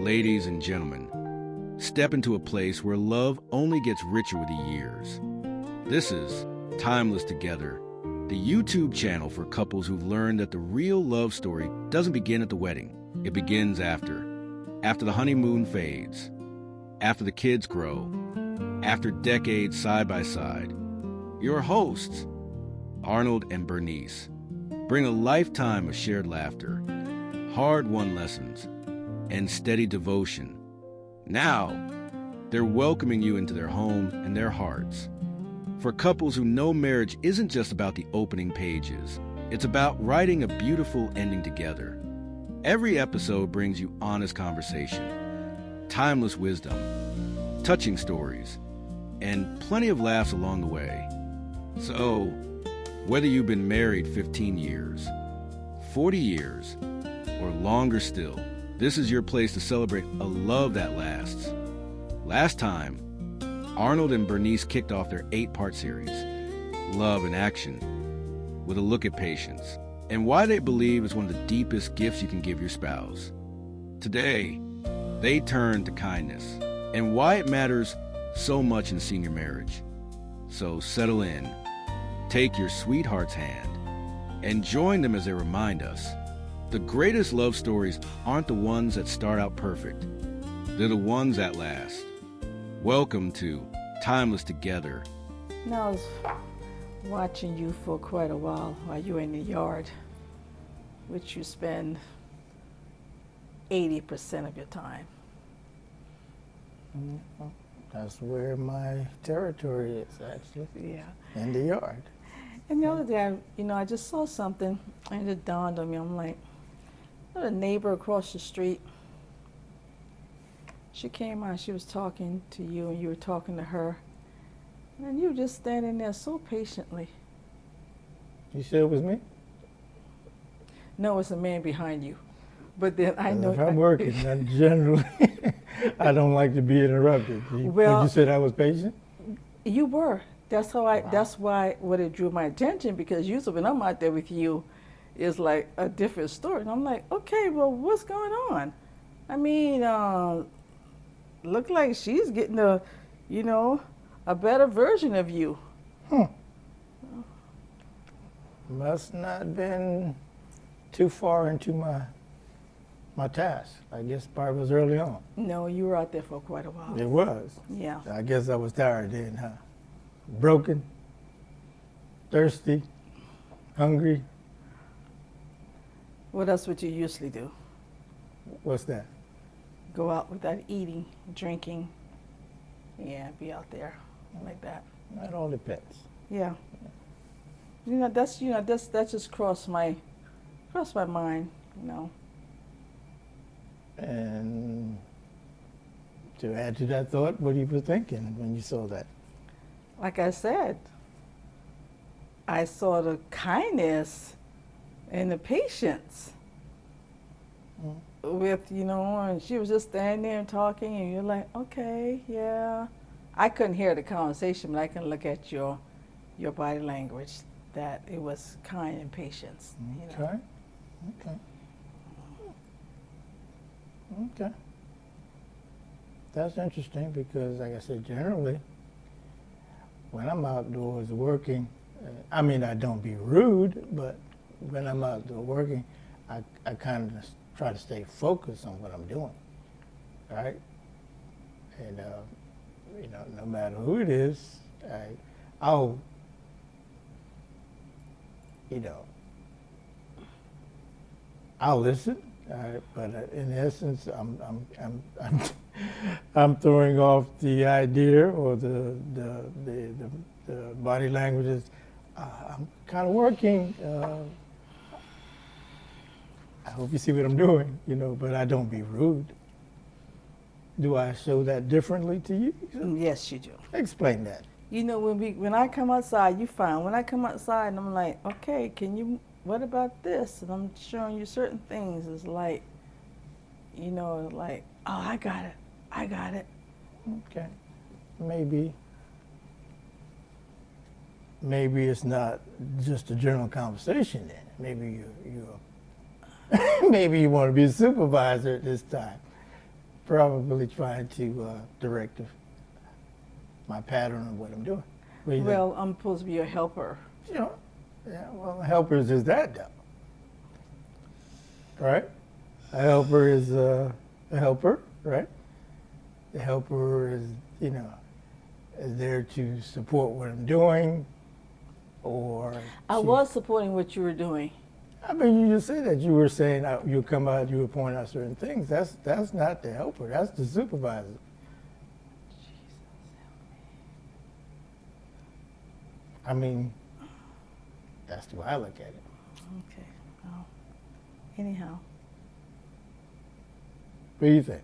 Ladies and gentlemen, step into a place where love only gets richer with the years. This is Timeless Together, the YouTube channel for couples who've learned that the real love story doesn't begin at the wedding. It begins after the honeymoon fades, after the kids grow, after decades side by side. Your hosts, Arnold and Bernice, bring a lifetime of shared laughter, hard-won lessons, and steady devotion. Now, they're welcoming you into their home and their hearts. For couples who know marriage isn't just about the opening pages, it's about writing a beautiful ending together. Every episode brings you honest conversation, timeless wisdom, touching stories, and plenty of laughs along the way. So, whether you've been married 15 years, 40 years, or longer still, this is your place to celebrate a love that lasts. Last time, Arnold and Bernice kicked off their 8-part series, Love in Action, with a look at patience and why they believe is one of the deepest gifts you can give your spouse. Today, they turn to kindness and why it matters so much in senior marriage. So settle in, take your sweetheart's hand, and join them as they remind us the greatest love stories aren't the ones that start out perfect. They're the ones that last. Welcome to Timeless Together. Now, I was watching you for quite a while you were in the yard, which you spend 80% of your time. That's where my territory is, actually. Yeah. In the yard. And the other day, I just saw something, and it dawned on me. I'm like, a neighbor across the street, she came out, she was talking to you, and you were talking to her, and you were just standing there so patiently. You said it was me? No, it's a man behind you. But then I know... If I'm working, then generally, I don't like to be interrupted. Well, you said I was patient? You were. That's how Wow. That's why what it drew my attention, because usually when I'm out there with you, it's like a different story. And I'm like, okay, well, what's going on? I mean, look like she's getting a better version of you. Must not been too far into my task. I guess probably was early on. No, you were out there for quite a while. It was. Yeah. I guess I was tired then, huh? Broken, thirsty, hungry. What else would you usually do? What's that? Go out without eating, drinking. Yeah, be out there like that. That all depends. Yeah. That's just crossed my mind, And to add to that thought, what you were thinking when you saw that? Like I said, I saw the kindness and the patience with, and she was just standing there and talking, and you're like, okay, yeah. I couldn't hear the conversation, but I can look at your body language that it was kind and patience. Okay. Okay. That's interesting because, like I said, generally, when I'm outdoors working, I don't be rude, but when I'm outdoors working, I kind of try to stay focused on what I'm doing, right? And, no matter who it is, I'll listen, but in essence, I'm throwing off the idea or the body languages. I'm kind of working. I hope you see what I'm doing, but I don't be rude. Do I show that differently to you? Yes, you do. Explain that. When I come outside, you find when I come outside and I'm like, okay, what about this? And I'm showing you certain things. It's like, oh, I got it. Okay. Maybe it's not just a general conversation then. Maybe you maybe you want to be a supervisor at this time. probably trying to direct my pattern of what I'm doing. What do you Well, I'm supposed to be a helper. think? You know, yeah, well, helpers is that though, right? A helper is a helper, right? The helper is, is there to support what I'm doing, or I was supporting what you were doing. I mean, you just said that you were saying you would come out, you would point out certain things. That's not the helper. That's the supervisor. I mean, that's the way I look at it. Okay. Well, anyhow. What do you think?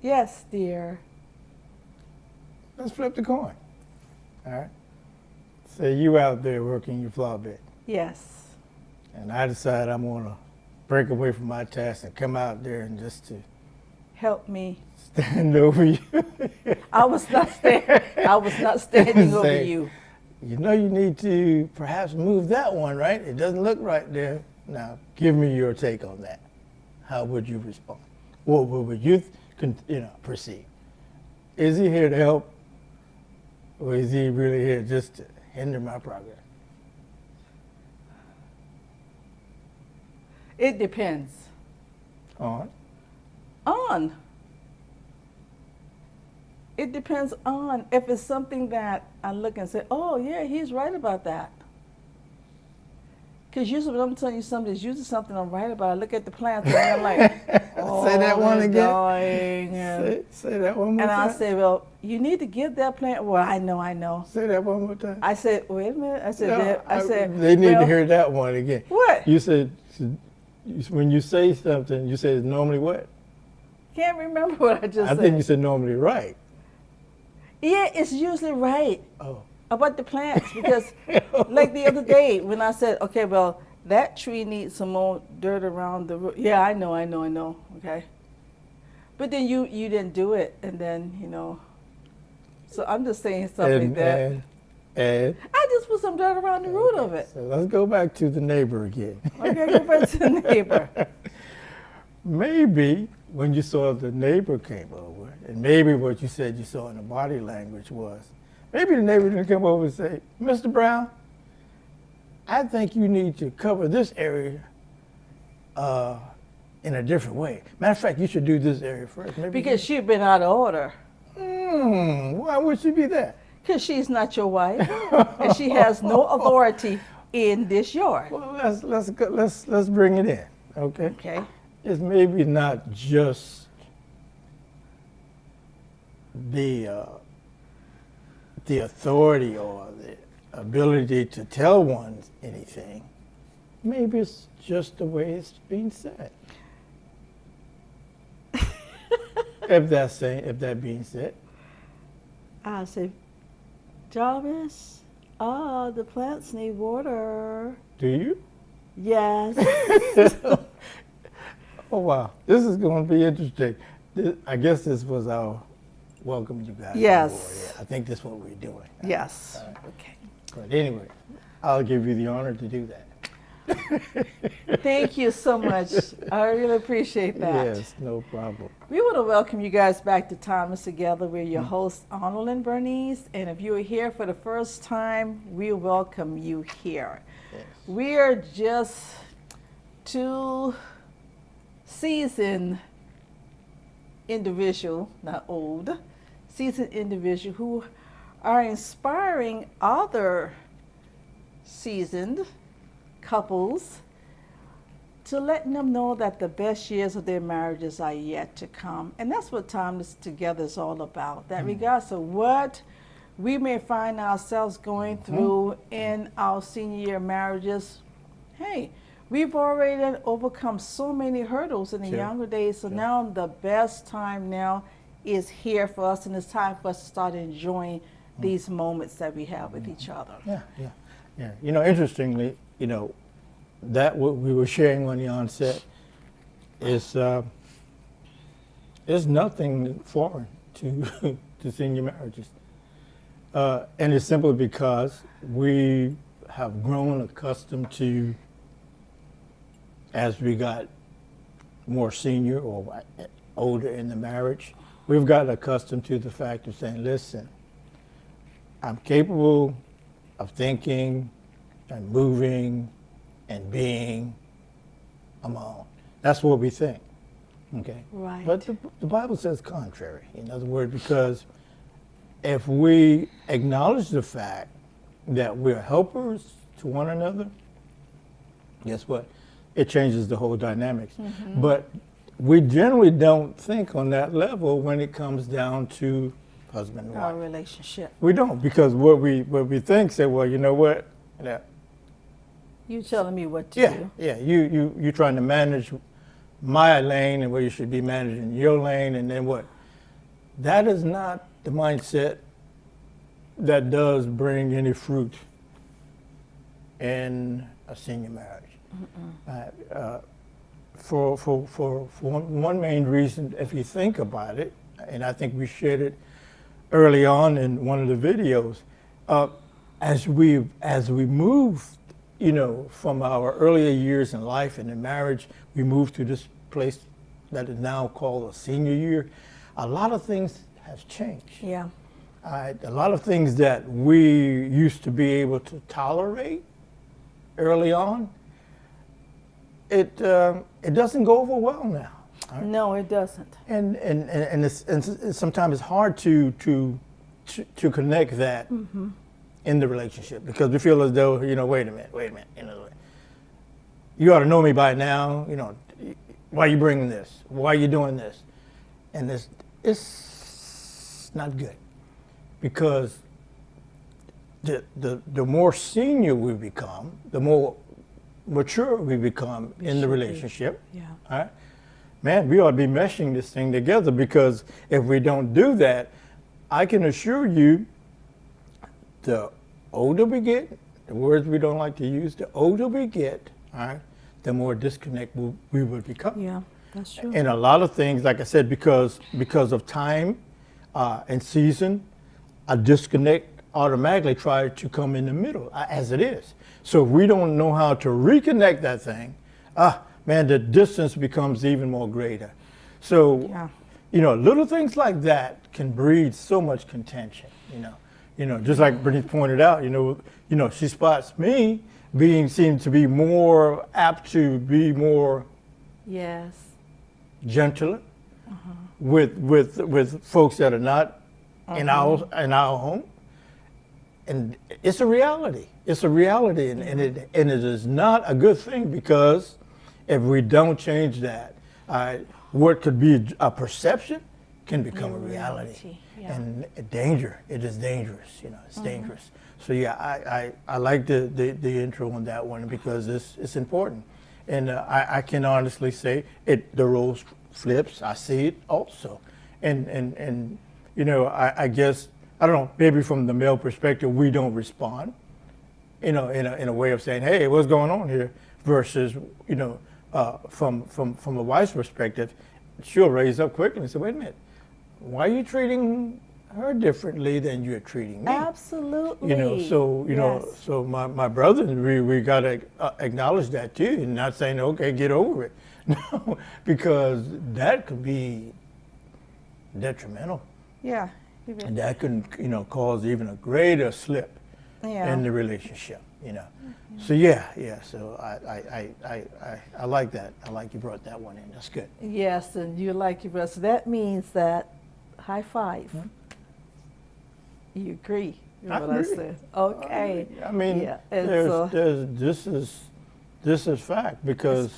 Yes, dear. Let's flip the coin. All right. Say you out there working your floor bed, Yes. and I decide I'm gonna break away from my task and come out there and just to Help me. stand over you. I was not standing over Say, you. You know you need to perhaps move that one, right? It doesn't look right there. Now, give me your take on that. How would you respond? What would you, perceive? Is he here to help, or is he really here just to hinder my progress? It depends. On? On. It depends on if it's something that I look and say, oh, yeah, he's right about that. Because usually when I'm telling you something, it's usually something I'm right about. I look at the plants and I'm like, oh, Say that one they're again. dying. And, Say that one more and time. I say, well, you need to give that plant, well, I know. Say that one more time. I said, wait a minute. I said, No, they need to hear that one again. What? You said, when you say something, you say it's normally what? Can't remember what I just I said. think you said normally right. Yeah, it's usually right Oh. about the plants because, like the other day when I said, okay, well, that tree needs some more dirt around the root. Yeah, I know. Okay, but then you didn't do it, and then So I'm just saying something And I just put some dirt around the root of it. so let's go back to the neighbor again. Okay, go back to the neighbor. Maybe when you saw the neighbor came over, and maybe what you said you saw in the body language was, maybe the neighbor didn't come over and say, Mr. Brown, I think you need to cover this area in a different way. Matter of fact, you should do this area first. Maybe Because she'd been out of order. why would she be that? Because she's not your wife, and she has no authority in this yard. Well, let's bring it in, okay? Okay. It's maybe not just the authority or the ability to tell one anything. Maybe it's just the way it's being said. if that being said, I say, Jarvis, the plants need water. do you? Yes. Oh wow, this is going to be interesting. I guess this was our welcome you guys. Yes. On board. Yeah, I think this is what we're doing. Yes. All right. Okay. But anyway, I'll give you the honor to do that. Thank you so much. I really appreciate that. Yes, no problem. We want to welcome you guys back to Time Is Together. We're your hosts, Arnold and Bernice. And if you are here for the first time, we welcome you here. Yes. We are just two seasoned individual, not old, seasoned individual who are inspiring other seasoned couples to letting them know that the best years of their marriages are yet to come. And that's what Time Is Together is all about. That regardless of what we may find ourselves going through in our senior year marriages, hey, we've already overcome so many hurdles in the Sure. younger days. So Sure. now the best time now is here for us, and it's time for us to start enjoying these moments that we have with each other. Yeah. Interestingly, that what we were sharing on the onset is nothing foreign to to senior marriages, and it's simply because we have grown accustomed to, as we got more senior or older in the marriage, we've gotten accustomed to the fact of saying, listen, I'm capable of thinking and moving and being on my own. That's what we think. Okay. Right. But the Bible says contrary. In other words, because if we acknowledge the fact that we're helpers to one another, guess what? It changes the whole dynamics. But we generally don't think on that level when it comes down to husband and Our wife. relationship. We don't, because what we think, say, well, you know what? Yeah, You telling me what to yeah, do. yeah. You trying to manage my lane and where you should be managing your lane, and then what? That is not the mindset that does bring any fruit in a senior marriage. For one main reason, if you think about it, and I think we shared it early on in one of the videos, as we move, from our earlier years in life and in marriage, we move to this place that is now called a senior year. A lot of things have changed. Yeah. A lot of things that we used to be able to tolerate early on, it doesn't go over well now. Right? No, it doesn't. And sometimes it's hard to connect that in the relationship, because we feel as though, wait a minute, you ought to know me by now, why are you bringing this? Why are you doing this? And it's not good, because the more senior we become, the more mature we become in the relationship. Yeah. All right? Man, we ought to be meshing this thing together, because if we don't do that, I can assure you, the older we get, the words we don't like to use, the older we get, all right, the more disconnect we will become. Yeah, that's true. And a lot of things, like I said, because of time and season, a disconnect automatically try to come in the middle, as it is. So if we don't know how to reconnect that thing, man, the distance becomes even more greater. So, little things like that can breed so much contention, just like Brittany pointed out, she spots me seem to be more apt to be more Yes. gentler with folks that are not in our home. And it's a reality. It's a reality, and it is not a good thing, because if we don't change that, what could be a perception can become a reality. Yeah. And it is dangerous, it's dangerous. So yeah, I like the intro on that one, because it's important. And I can honestly say the roles flips. I see it also. And I guess, I don't know, maybe from the male perspective, we don't respond, in a way of saying, hey, what's going on here? Versus, from a wife's perspective, she'll raise up quickly and say, wait a minute, why are you treating her differently than you're treating me? Absolutely. So my brother, we got to acknowledge that too, and not saying, okay, get over it. No, because that could be detrimental. Yeah. And that can, cause even a greater slip in the relationship, So so I like that. I like you brought that one in. That's good. Yes, and you like your brother. So that means that high five. You agree with what I agree. said? Okay. I mean, Yeah, and this is fact, because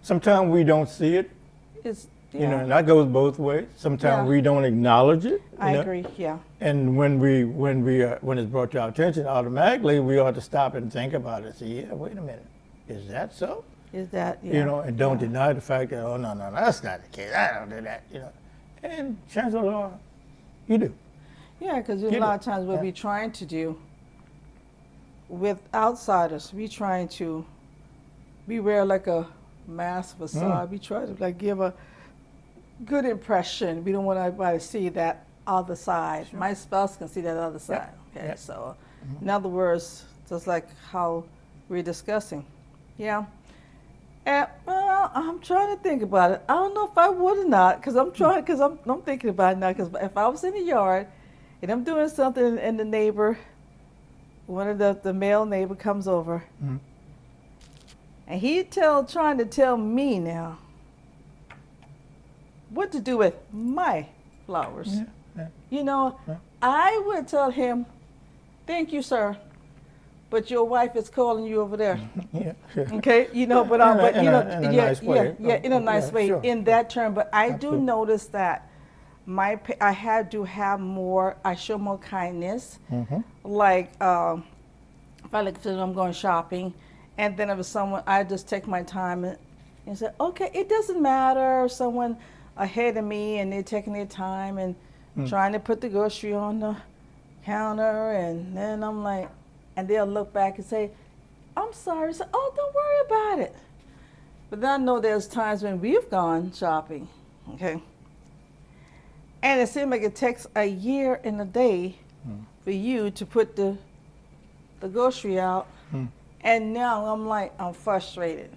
sometimes we don't see it, it's and that goes both ways. Sometimes we don't acknowledge it. I agree. Yeah. And when it's brought to our attention, automatically we ought to stop and think about it. Say, yeah, wait a minute, is that so? Is that And don't deny the fact that, oh no, that's not the case. I don't do that. And chances are, you do. Yeah, because a lot of times what we're trying to do with outsiders, we wear like a mask facade. We try to give a good impression. We don't want everybody to see that other side. Sure. My spouse can see that other side. Okay, Yep. so in other words, just like how we're discussing. Yeah. And, I I'm trying to think about it. I don't know if I would or not, because I'm thinking about it now. Because if I was in the yard and I'm doing something, and the neighbor, one of the male neighbor, comes over, Mm. and trying to tell me now what to do with my flowers. Yeah, yeah, You know, yeah. I would tell him, "Thank you, sir, but your wife is calling you over there." Yeah. Okay, but In a yeah, nice yeah, way. yeah, in a Oh, nice yeah, way, sure, in sure. that term. But I do Absolutely. notice that I had to have more. I show more kindness. Mm-hmm. Like if I like, I'm going shopping, and then if it's someone, I just take my time and say, okay, it doesn't matter. Someone ahead of me, and they're taking their time and Mm. trying to put the grocery on the counter, and then I'm like, and they'll look back and say, I'm sorry. So, oh, don't worry about it. But then I know there's times when we've gone shopping, okay, and it seems like it takes a year and a day Mm. for you to put the grocery out, Mm. and now I'm like, I'm frustrated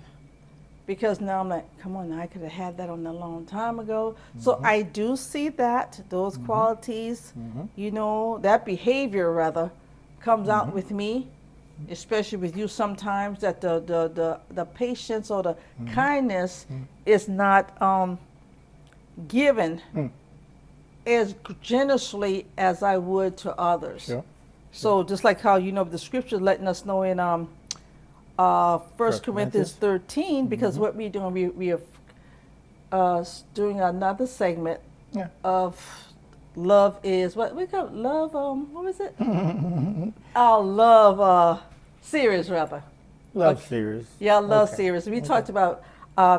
because now I'm like, come on, I could have had that on a long time ago. So Mhm. I do see that those Mhm. qualities, Mhm. that behavior rather, comes out Mhm. with me, especially with you sometimes, that the patience or the Mhm. kindness Mm. is not given Mm. as generously as I would to others. Sure. So just like how the scripture letting us know in 1 Corinthians 13, because Mhm. what we're doing, we are doing another segment Yeah. of love is what we call love. What was it? Our love series rather. Love Okay. series. Yeah, love Okay. series. We Okay. talked about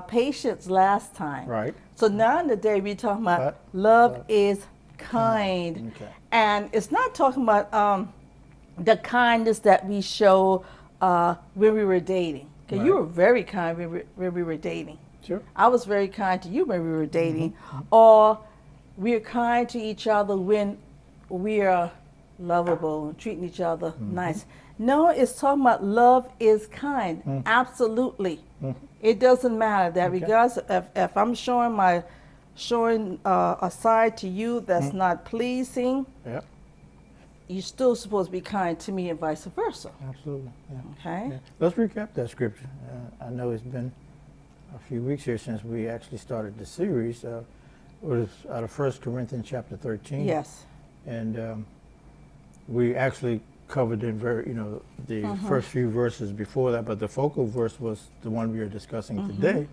patience last time. Right. So now in the day we're talking about But love love is kind. Okay. And it's not talking about the kindness that we show when we were dating. Because you Right. were very kind when we were dating. Sure. I was very kind to you when we were dating. Mhm. Or we're kind to each other when we are lovable and treating each other nice. No, it's talking about love is kind. Mm. Absolutely. Mhm. It doesn't matter that Okay. regardless if I'm showing a side to you that's Mm. not pleasing, Yeah. you're still supposed to be kind to me and vice versa. Absolutely. Yeah. Okay? Yeah. Let's recap that scripture. I know it's been a few weeks here since we actually started the series. It was out of 1 Corinthians chapter 13. Yes. And we actually covered in the first few verses before that, but the focal verse was the one we are discussing today.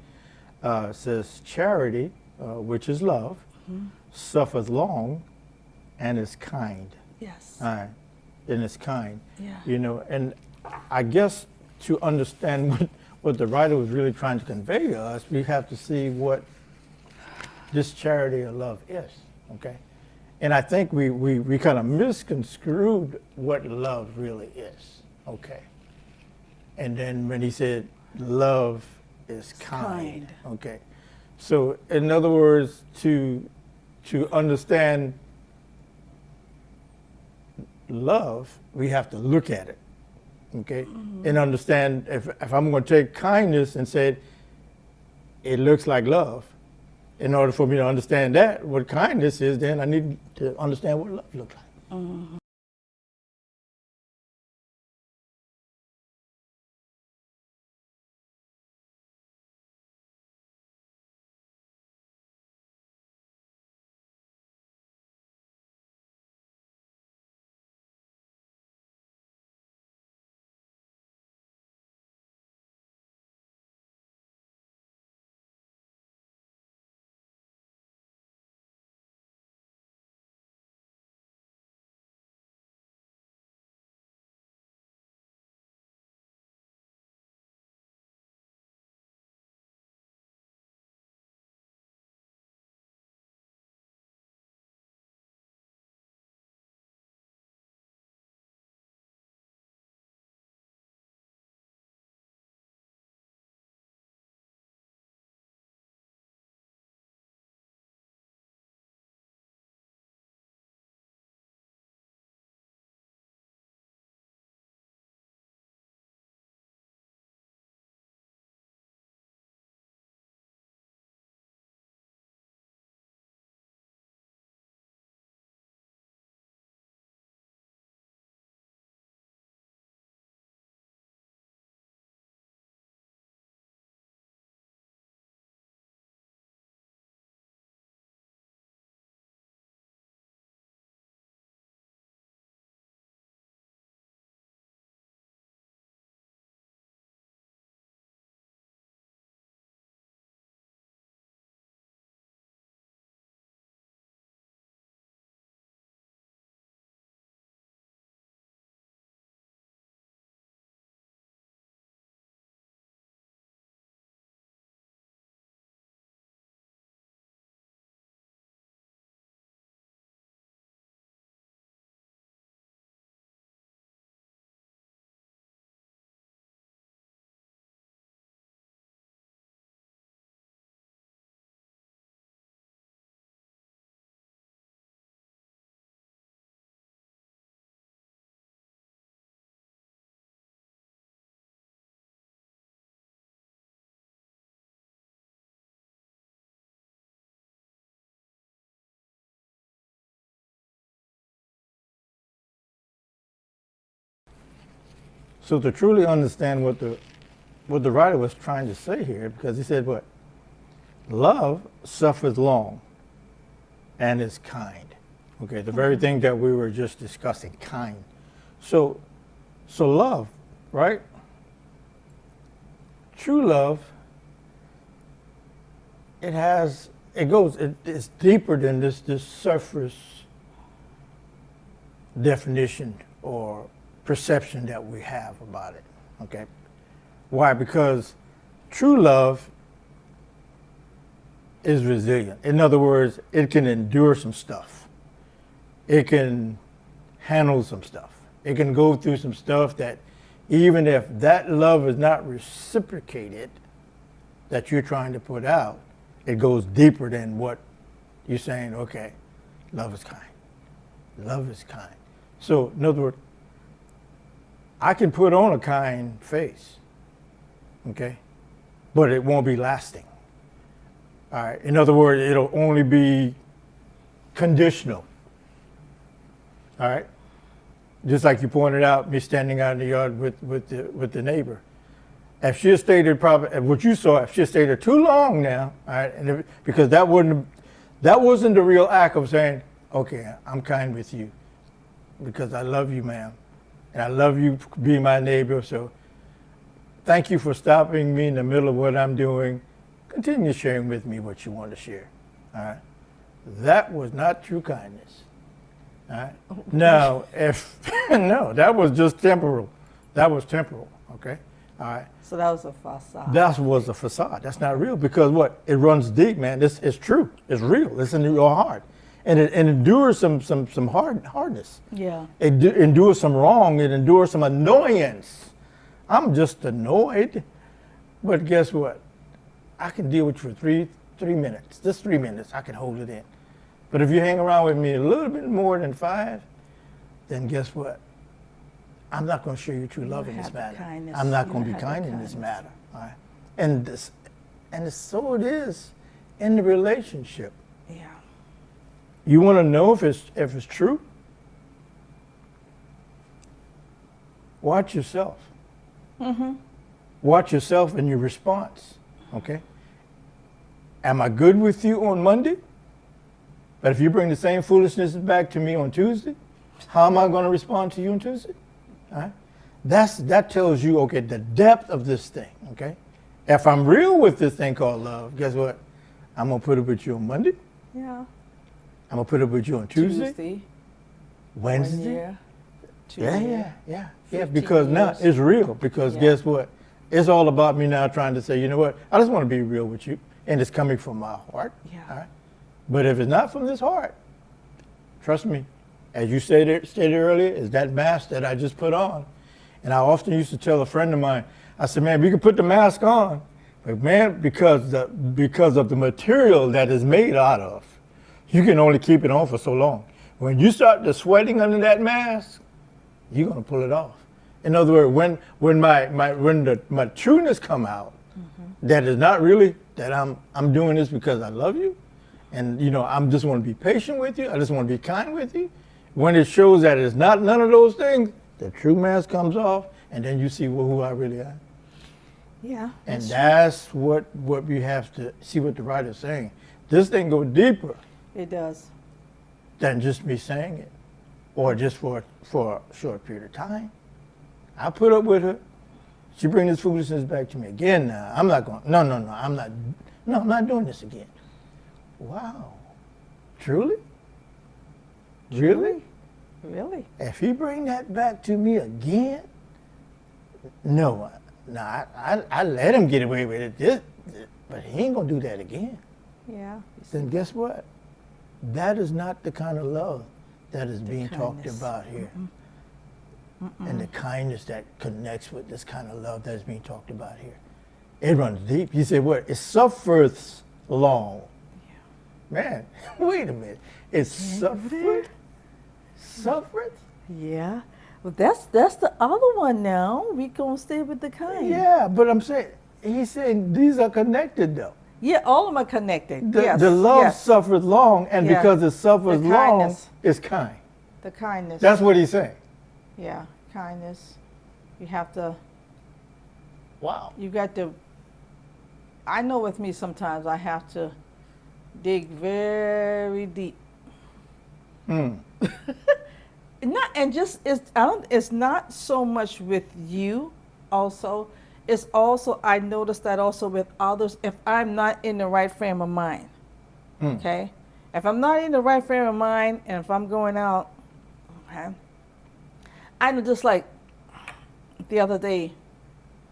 It says, charity, which is love, suffereth long and is kind. Yes. And is kind. Yeah. And I guess to understand what the writer was really trying to convey to us, we have to see what this charity or love is, okay? And I think we kind of misconstrued what love really is, okay? And then when he said love is kind, okay? So in other words, to understand love, we have to look at it, okay? And understand if I'm going to take kindness and say it looks like love, in order for me to understand that, what kindness is, then I need to understand what love looks like. So to truly understand what the writer was trying to say here, because he said what? Love suffers long and is kind. Okay, the very thing that we were just discussing, kind. So love, right? True love, it's deeper than this surface definition or perception that we have about it, okay? Why? Because true love is resilient. In other words, it can endure some stuff. It can handle some stuff. It can go through some stuff that even if that love is not reciprocated that you're trying to put out, it goes deeper than what you're saying, okay, love is kind. Love is kind. So, in other words, I can put on a kind face, okay, but it won't be lasting. All right. In other words, it'll only be conditional. All right. Just like you pointed out, me standing out in the yard with the neighbor. If she had stayed there, probably what you saw, if she had stayed there too long now, all right, and because that wasn't the real act of saying, okay, I'm kind with you, because I love you, ma'am, and I love you being my neighbor. So, thank you for stopping me in the middle of what I'm doing. Continue sharing with me what you want to share. All right, that was not true kindness. All right. Now, no, that was just temporal. That was temporal. Okay. All right. So that was a facade. That was a facade. That's not real, because what? It runs deep, man. This is true. It's real. It's in your heart, and it endures some hardness. Yeah. It endures some wrong. It endures some annoyance. I'm just annoyed, but guess what? I can deal with you for three minutes. Just 3 minutes. I can hold it in. But if you hang around with me a little bit more than 5, then guess what? I'm not going to show you true love in this matter. I'm not going to be kind in this matter. All right? And so it is in the relationship. Yeah. You want to know if it's true? Watch yourself. Mm-hmm. Watch yourself and your response. Okay? Am I good with you on Monday? But if you bring the same foolishness back to me on Tuesday, how am I going to respond to you on Tuesday? All right? That tells you, okay, the depth of this thing, okay? If I'm real with this thing called love, guess what? I'm going to put it with you on Monday. Yeah. I'm going to put it with you on Tuesday. Wednesday. Yeah, because now it's real. Because guess what? It's all about me now trying to say, you know what? I just want to be real with you. And it's coming from my heart. Yeah. All right? But if it's not from this heart, trust me, as you stated earlier, is that mask that I just put on. And I often used to tell a friend of mine, I said, man, we can put the mask on, but man, because of the material that is made out of, you can only keep it on for so long. When you start the sweating under that mask, you're gonna pull it off. In other words, when my trueness come out, that is not really that I'm doing this because I love you, and I'm just want to be patient with you. I just want to be kind with you. When it shows that it's not none of those things, the true mask comes off, and then you see who I really am. Yeah. And that's what we have to see what the writer's saying. This thing goes deeper. It does. Than just me saying it, or just for a short period of time. I put up with her. She bring this foolishness back to me again now. I'm not going, I'm not doing this again. Wow. Truly? Really? Really? If he bring that back to me again, no, I let him get away with it, but he ain't gonna do that again. Yeah. Then guess what? That is not the kind of love that is being talked about here. And the kindness that connects with this kind of love that is being talked about here. It runs deep. You say, what? It suffers long. Yeah. Man, wait a minute. It suffered? Suffered? Yeah. Well, that's the other one now. We gonna stay with the kind. Yeah, but I'm saying, he's saying these are connected though. Yeah, all of them are connected. The love suffers long, and because it suffers long, it's kind. The kindness. That's what he's saying. Yeah, kindness. You have to. Wow. You got to. I know with me sometimes I have to dig very deep. Mm. Not and just it's I don't it's not so much with you also. It's also I notice that also with others if I'm not in the right frame of mind. Mm. Okay? If I'm not in the right frame of mind and if I'm going out, okay. I know just like the other day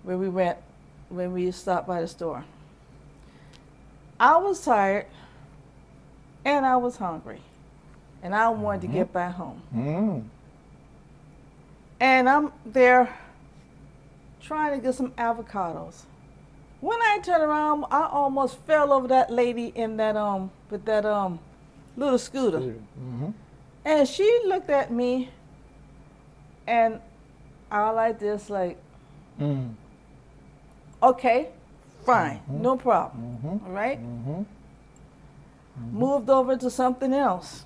when we stopped by the store. I was tired and I was hungry. And I wanted to get back home. Mm. And I'm there trying to get some avocados. When I turned around, I almost fell over that lady in that with that little scooter. Mm-hmm. And she looked at me and I like this like, Mm. okay, fine, Mm-hmm. no problem. Mm-hmm. All right? Mm-hmm. Moved over to something else.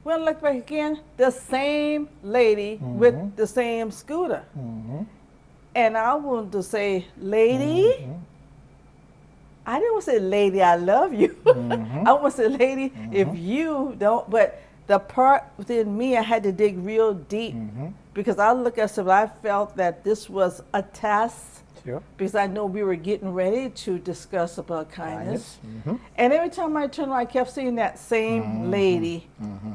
When I look back again, the same lady with the same scooter. Mm-hmm. And I wanted to say, lady, Mm-hmm. I didn't want to say, lady, I love you. Mhm. I want to say, lady, if you don't, but the part within me, I had to dig real deep Mm-hmm. because I look at something, I felt that this was a test Sure. because I know we were getting ready to discuss about kindness. Mm-hmm. And every time I turned around, I kept seeing that same lady,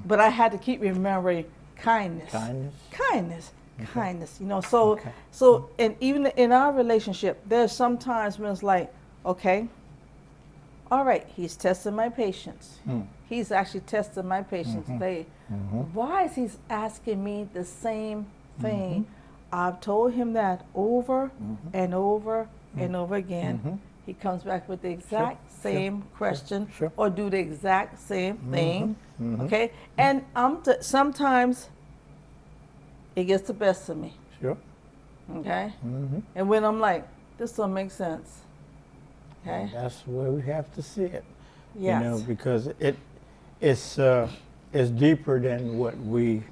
but I had to keep remembering kindness. Kindness. Kindness. Kindness. You know, so Okay. so and even in our relationship, there's some times when it's like, okay, all right, he's testing my patience. Mm. He's actually testing my patience today. Why is he asking me the same thing? I've told him that over and over and over again. He comes back with the exact same question Sure. or do the exact same thing. Okay? And sometimes it gets the best of me. Sure. Okay? Mm-hmm. And when I'm like, this don't make sense. Okay? That's where we have to see it. Yes. You know, because it's deeper than what we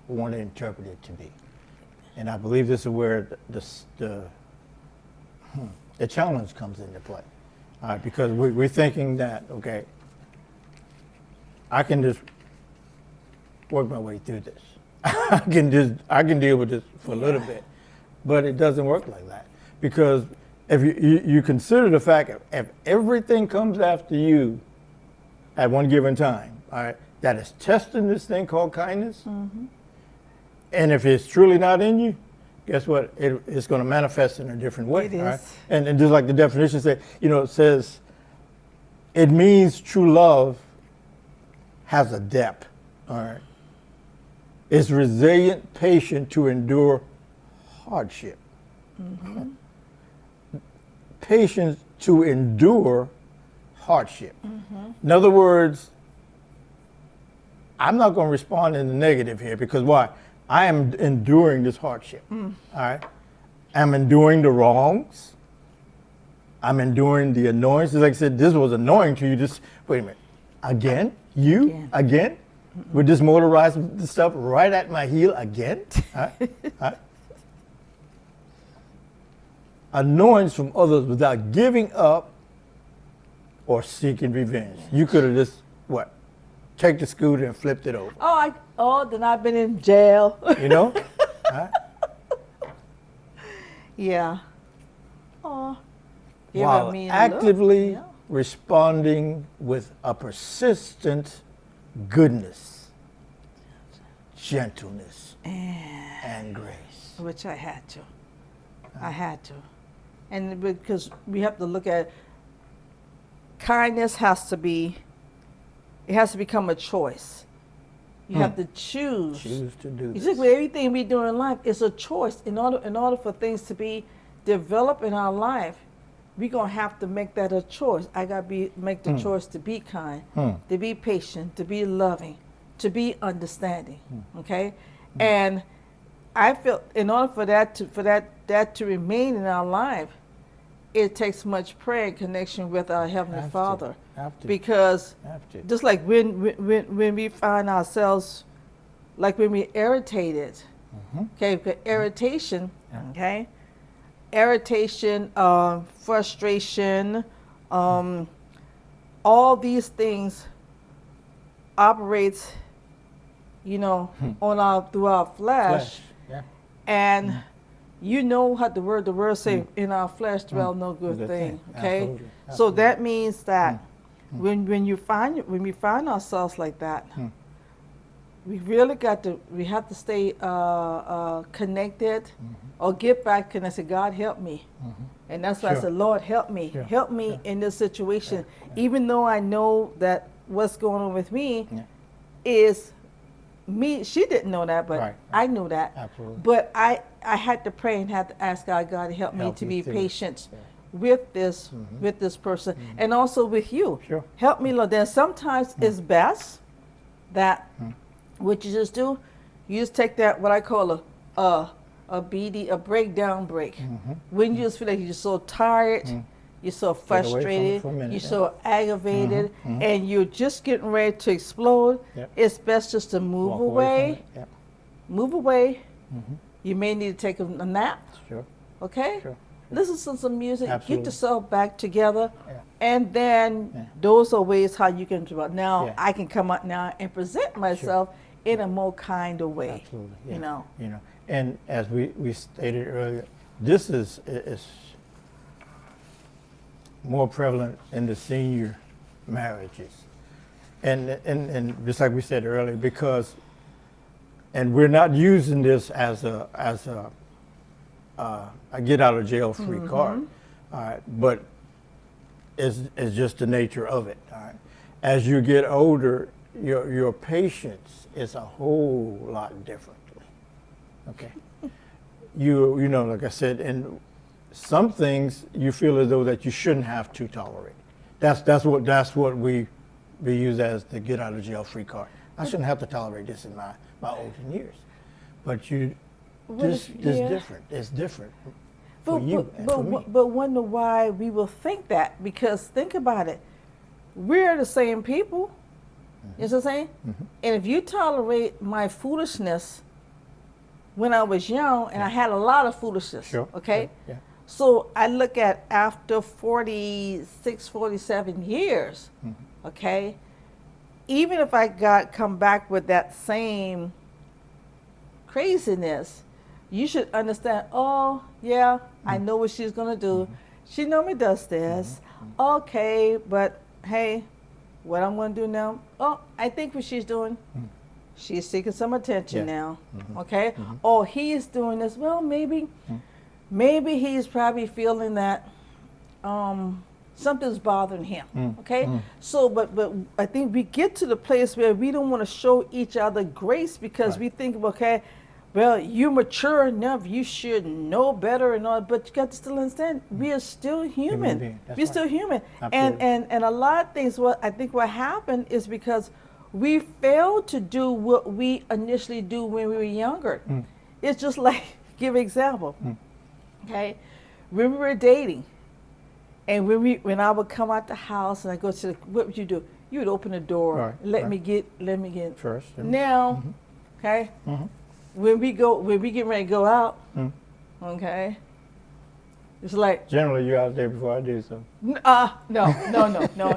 want to interpret it to be. And I believe this is where the challenge comes into play. All right, because we're thinking that, okay, I can just work my way through this. I can deal with this for a little bit. But it doesn't work like that. Because if you consider the fact that if everything comes after you at one given time, all right, that is testing this thing called kindness, and if it's truly not in you, guess what? It's going to manifest in a different way. It all right? is. And just like the definition says, you know, it says, it means true love has a depth. All right. It's resilient, patient to endure hardship. Patience to endure hardship. In other words, I'm not going to respond in the negative here because why? I am enduring this hardship. All right. I'm enduring the wrongs. I'm enduring the annoyances. Like I said, this was annoying to you. Just wait a minute. Again? You? Again? With this motorized stuff right at my heel again? All right. All right. Annoyance from others without giving up or seeking revenge. You could have just, what? Take the scooter and flipped it over. Then I've been in jail. You know? Right? Yeah. Oh. While me a actively look. responding with a persistent goodness, gentleness, and grace. Which I had to. I had to. And because we have to look at kindness has to become a choice. You have to choose. Choose to do You this. see, with everything we do in life, it's a choice. In order for things to be developed in our life, we're gonna have to make that a choice. I gotta make the choice to be kind, to be patient, to be loving, to be understanding. Okay, and I feel in order for that to remain in our life, it takes much prayer and connection with our Heavenly Father. Have to. Because Have to. just like when we find ourselves, like when we're irritated, Okay, because irritation, okay, irritation, frustration, all these things operates, on our through our flesh, Yeah. and you know how the word say, in our flesh dwell no good thing. Okay, Absolutely. so that means that when we find ourselves like that, we have to stay connected, or get back and I say, God help me. And that's why I Sure. said, Lord, help me. Sure. Help me in this situation. Even though I know that what's going on with me is me. She didn't know that, but Right. I knew that. Absolutely. But I had to pray and had to ask God to help me Help to you be through it. patient Yeah. with this person, and also with you. Sure. Help me, Lord. Then sometimes it's best that what you just do, you just take that, what I call a breakdown break. When you just feel like you're so tired, you're so Get away from it frustrated, for a minute, you're yeah. so aggravated, and you're just getting ready to explode, Yep. it's best just to move Walk away. from it. Yep. Move away. You may need to take a nap. Sure. Okay? Sure. Listen to some music, Absolutely. get yourself back together, Yeah. and then Yeah. those are ways how you can do it. Now Yeah. I can come out now and present myself in a more kind of way. Absolutely. You know. And as we stated earlier, this is more prevalent in the senior marriages, and just like we said earlier, because, and we're not using this as a get out of jail free card, all right, but it's just the nature of it. All right, as you get older, your patience is a whole lot differently. Okay, you know, like I said, and some things you feel as though that you shouldn't have to tolerate. That's what we use as the get out of jail free card. I shouldn't have to tolerate this in my older years, but this is different. It's different for you and for me. But wonder why we will think that, because think about it, we're the same people. You know what I'm saying? And if you tolerate my foolishness when I was young, and I had a lot of foolishness, Sure. okay? Yeah. So I look at after 46, 47 years, okay? Even if I come back with that same craziness, you should understand, oh, yeah, I know what she's going to do. She normally does this. Okay, but hey, what I'm going to do now, oh, I think what she's doing, she's seeking some attention now, okay? Oh, he's doing this, well, maybe he's probably feeling that something's bothering him, okay? So, but I think we get to the place where we don't want to show each other grace because we think, okay, well, you're mature enough, you should know better and all, but you got to still understand, we are still human. We're still human. And a lot of things, I think what happened is because we failed to do what we initially do when we were younger. It's just like, give an example, okay? When we were dating, and when I would come out the house and I go to what would you do? You would open the door, let me get First. Yeah. Now, okay? When we get ready to go out, okay, it's like Generally, you're out there before I do so. no.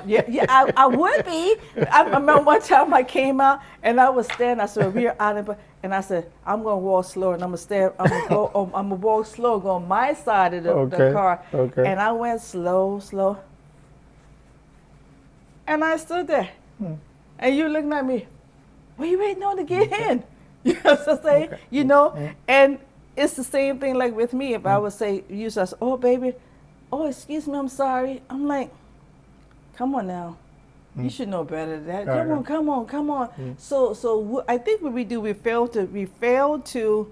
Yeah, I would be. I remember one time I came out and I was standing. I said we are out, and I said I'm gonna walk slow and I'm gonna stand. I'm gonna walk slow, go on my side of the car. Okay. And I went slow, and I stood there, and you looking at me. What are you waiting on to get in? You know what I'm saying? You know, and it's the same thing like with me. If I would say, you say, oh, baby, oh, excuse me, I'm sorry. I'm like, come on now. You should know better than that. Come on. So I think what we do, we fail to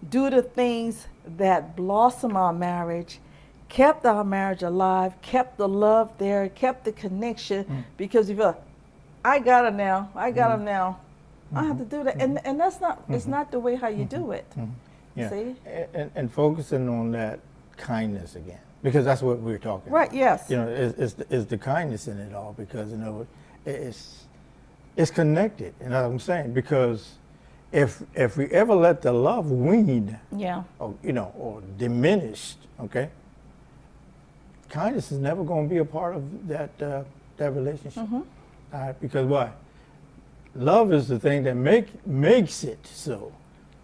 do the things that blossom our marriage, kept our marriage alive, kept the love there, kept the connection, because you feel, I got her now. I have to do that, and that's not. It's not the way how you do it. Yeah. See? And focusing on that kindness again, because that's what we're talking Right. about. Yes. You know, is the kindness in it all, because you know it's connected. You know what I'm saying? Because if we ever let the love wane, Yeah. or or diminished, okay, kindness is never going to be a part of that relationship. Mm-hmm. All right, because why? Love is the thing that makes it so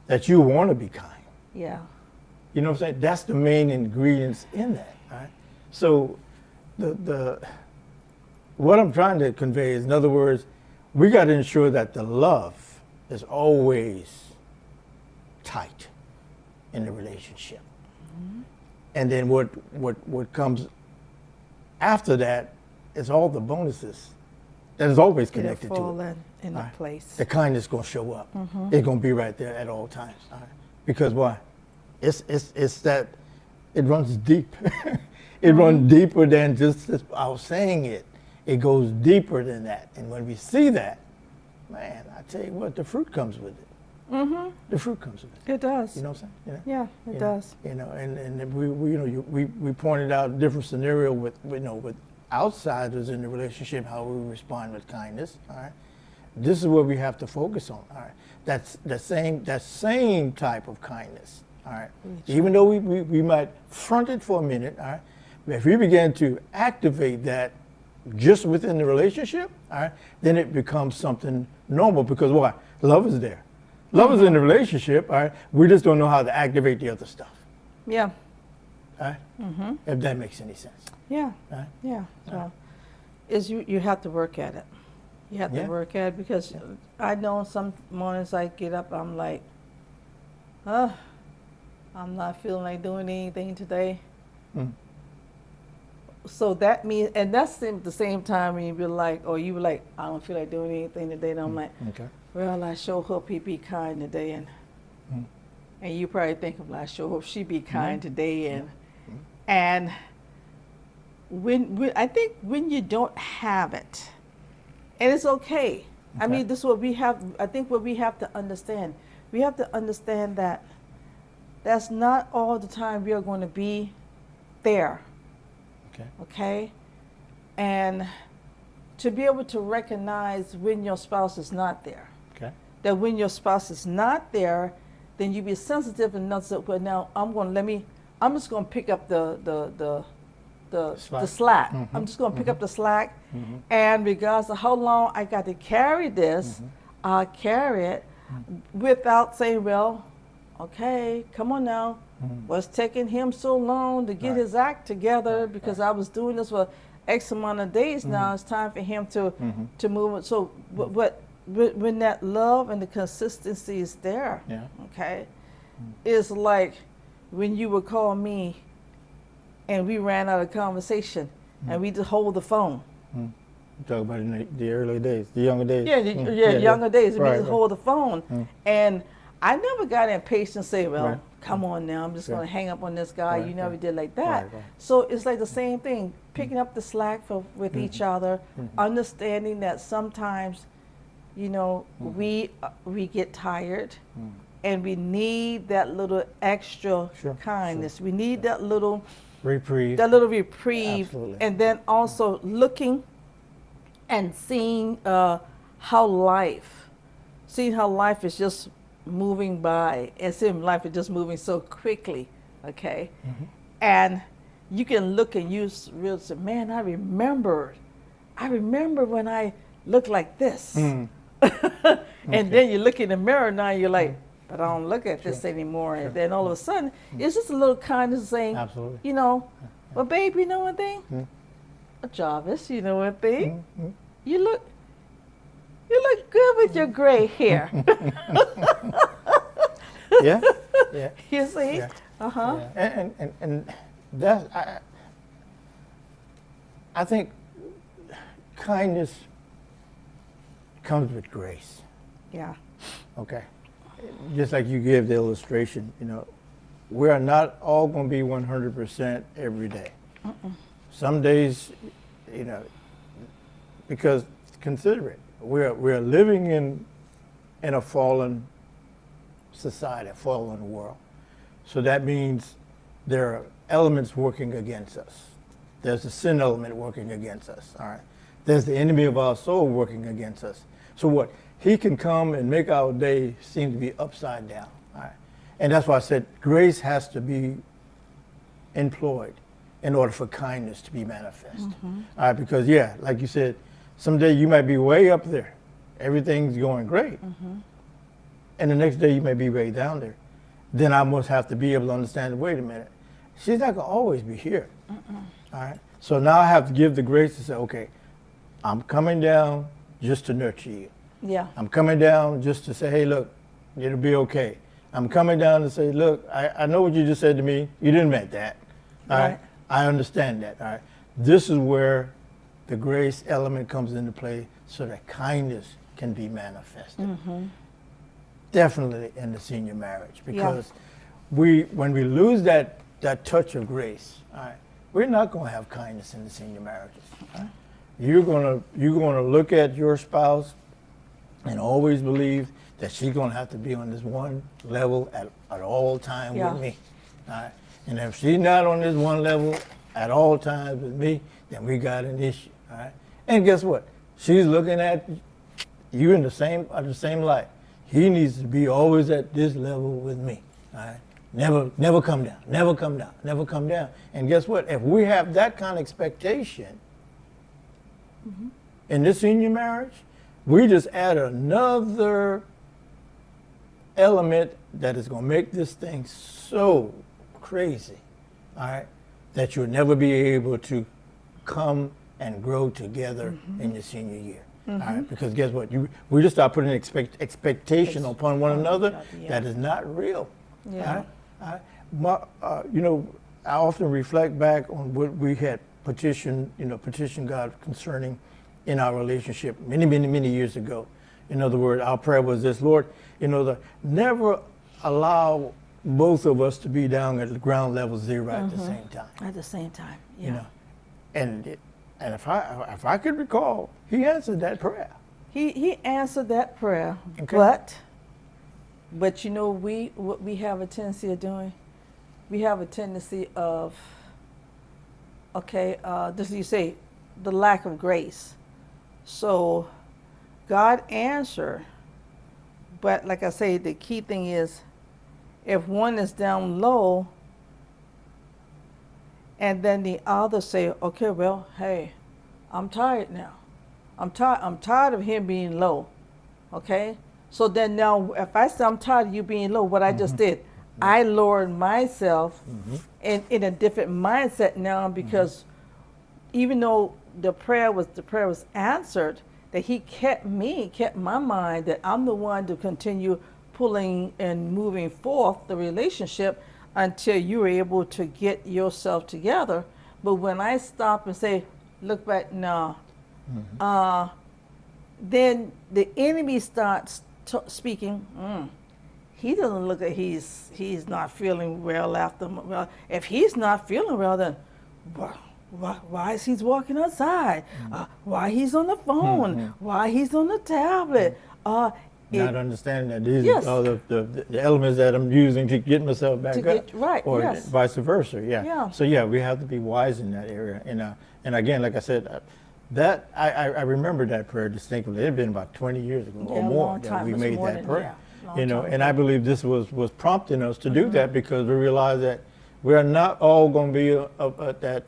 that you want to be kind. Yeah. You know what I'm saying? That's the main ingredients in that. All right. So the what I'm trying to convey is, in other words, we got to ensure that the love is always tight in the relationship. Mm-hmm. And then what comes after that is all the bonuses that is always connected to it. Fall in a place. The kindness going to show up. Mm-hmm. It's going to be right there at all times. All right? Because why? It's that it runs deep. It runs deeper than just I was saying it. It goes deeper than that. And when we see that, man, I tell you what, the fruit comes with it. Mm-hmm. The fruit comes with it. It does. You know what I'm saying? Yeah, it does. And we pointed out different scenario with outsiders in the relationship, how we respond with kindness. All right, this is what we have to focus on. All right, that's that same type of kindness. All right, even though we might front it for a minute. All right, but if we begin to activate that just within the relationship, all right, then it becomes something normal, because why? Love is there. Love is in the relationship, all right? We just don't know how to activate the other stuff. Yeah. All right? Mm-hmm. If that makes any sense. Yeah. All right? Yeah. So you have to work at it. You have to work at it, because I know some mornings I get up, I'm like, I'm not feeling like doing anything today. Mm. So that means, and that's the same time when you be like, or you be like, I don't feel like doing anything today. And I'm like, okay. Well, I sure hope he be kind today, and you probably think of, I sure hope she be kind today, and when I think when you don't have it, and it's okay. I mean, this is what we have. I think what we have to understand. We have to understand that that's not all the time we are going to be there. Okay, and to be able to recognize when your spouse is not there. Okay. That when your spouse is not there, then you be sensitive enough to, well, now I'm just going to pick up the slack. Mm-hmm. I'm just going to pick up the slack, and regardless of how long I got to carry this, I'll carry it without saying, well, okay, come on now. What's taking him so long to get his act together, because I was doing this for X amount of days now. It's time for him to move. So when that love and the consistency is there, okay, it's like when you would call me and we ran out of conversation and we just hold the phone. You talk about in the early days, the younger days. Younger days. We just hold the phone. And I never got impatient and say, well, come on now, I'm just going to hang up on this guy. You never did like that. So it's like the same thing, picking up the slack with each other, understanding that sometimes, we get tired, and we need that little extra kindness. We need that little reprieve. Absolutely. And then also looking and seeing how life is just moving by, and seeing life is just moving so quickly, okay? And you can look and you really say, man, I remember when I looked like this. And then you look in the mirror now, you're like, but I don't look at this anymore. And then all of a sudden, it's just a little kindness saying, well, babe, you know one thing? Jarvis, you know one thing? You look good with your gray hair. Yeah. You see? Yeah. And that, I think kindness comes with grace. Yeah. Okay. Just like you gave the illustration, we are not all going to be 100% every day. Some days, because consider it, we're living in a fallen society, a fallen world. So that means there are elements working against us. There's a sin element working against us. All right. There's the enemy of our soul working against us. So what? he can come and make our day seem to be upside down. All right? And that's why I said grace has to be employed in order for kindness to be manifest. All right, because yeah, like you said, someday you might be way up there, everything's going great, and the next day you may be way down there. Then I must have to be able to understand, wait a minute, she's not gonna always be here. All right, so now I have to give the grace to say, okay, I'm coming down just to nurture you. Yeah. I'm coming down just to say, hey, look, it'll be okay. I'm coming down to say, look, I know what you just said to me. You didn't mean that. All right. I understand that. All right. This is where the grace element comes into play so that kindness can be manifested. Definitely in the senior marriage, because when we lose that touch of grace, all right, we're not going to have kindness in the senior marriages. All right? You're gonna look at your spouse and always believe that she's gonna have to be on this one level at all time with me. All right? And if she's not on this one level at all times with me, then we got an issue. All right? And guess what? She's looking at you in the same light. He needs to be always at this level with me. All right? Never come down. Never come down. Never come down. And guess what? If we have that kind of expectation in this senior marriage, we just add another element that is going to make this thing so crazy, all right, that you'll never be able to come and grow together in your senior year. All right, because guess what? We just start putting expectation upon one another that is not real. Yeah. All right? You know, I often reflect back on what we had petition God concerning in our relationship many years ago. In other words, our prayer was this: Lord, never allow both of us to be down at the ground level zero at the same time. At the same time, yeah. You know, and if I could recall, he answered that prayer. He answered that prayer, Okay. but you know, what we have a tendency of doing, we have a tendency of, this you say, the lack of grace. So God answered, but like I say, the key thing is, if one is down low, and then the other say, okay, well, hey, I'm tired now. I'm tired of him being low. Okay? So then now, if I say I'm tired of you being low, what I just did, I lowered myself in a different mindset now, because even though the prayer was answered, that he kept my mind that I'm the one to continue pulling and moving forth the relationship until you're able to get yourself together. But when I stop and say, look back now, then the enemy starts speaking. He doesn't look at he's not feeling well after. Well, if he's not feeling well, then why is he walking outside? Why he's on the phone? Why he's on the tablet? Not understanding that these are the elements that I'm using to get myself back up, or vice versa. Yeah. So we have to be wise in that area. And again, like I said, that I remember that prayer distinctly. It had been about 20 years ago or more that we made that prayer. And I believe this was prompting us to do that, because we realize that we are not all going to be at that.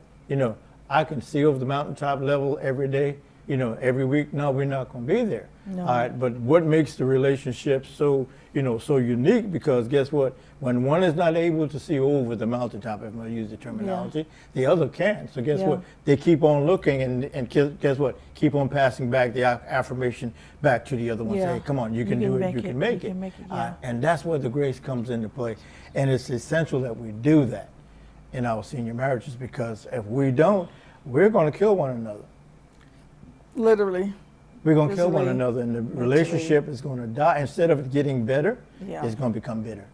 I can see over the mountaintop level every day. Every week. No, we're not going to be there. No. All right, but what makes the relationship so unique? Because guess what? When one is not able to see over the mountaintop, if I use the terminology, the other can. So guess what? They keep on looking, and guess what? Keep on passing back the affirmation back to the other one. Say, come on, you can do it. You can make it. And that's where the grace comes into play. And it's essential that we do that in our senior marriages, because if we don't, we're going to kill one another. Literally. We're going to kill one another, and the relationship is going to die. Instead of it getting better, it's going to become bitter.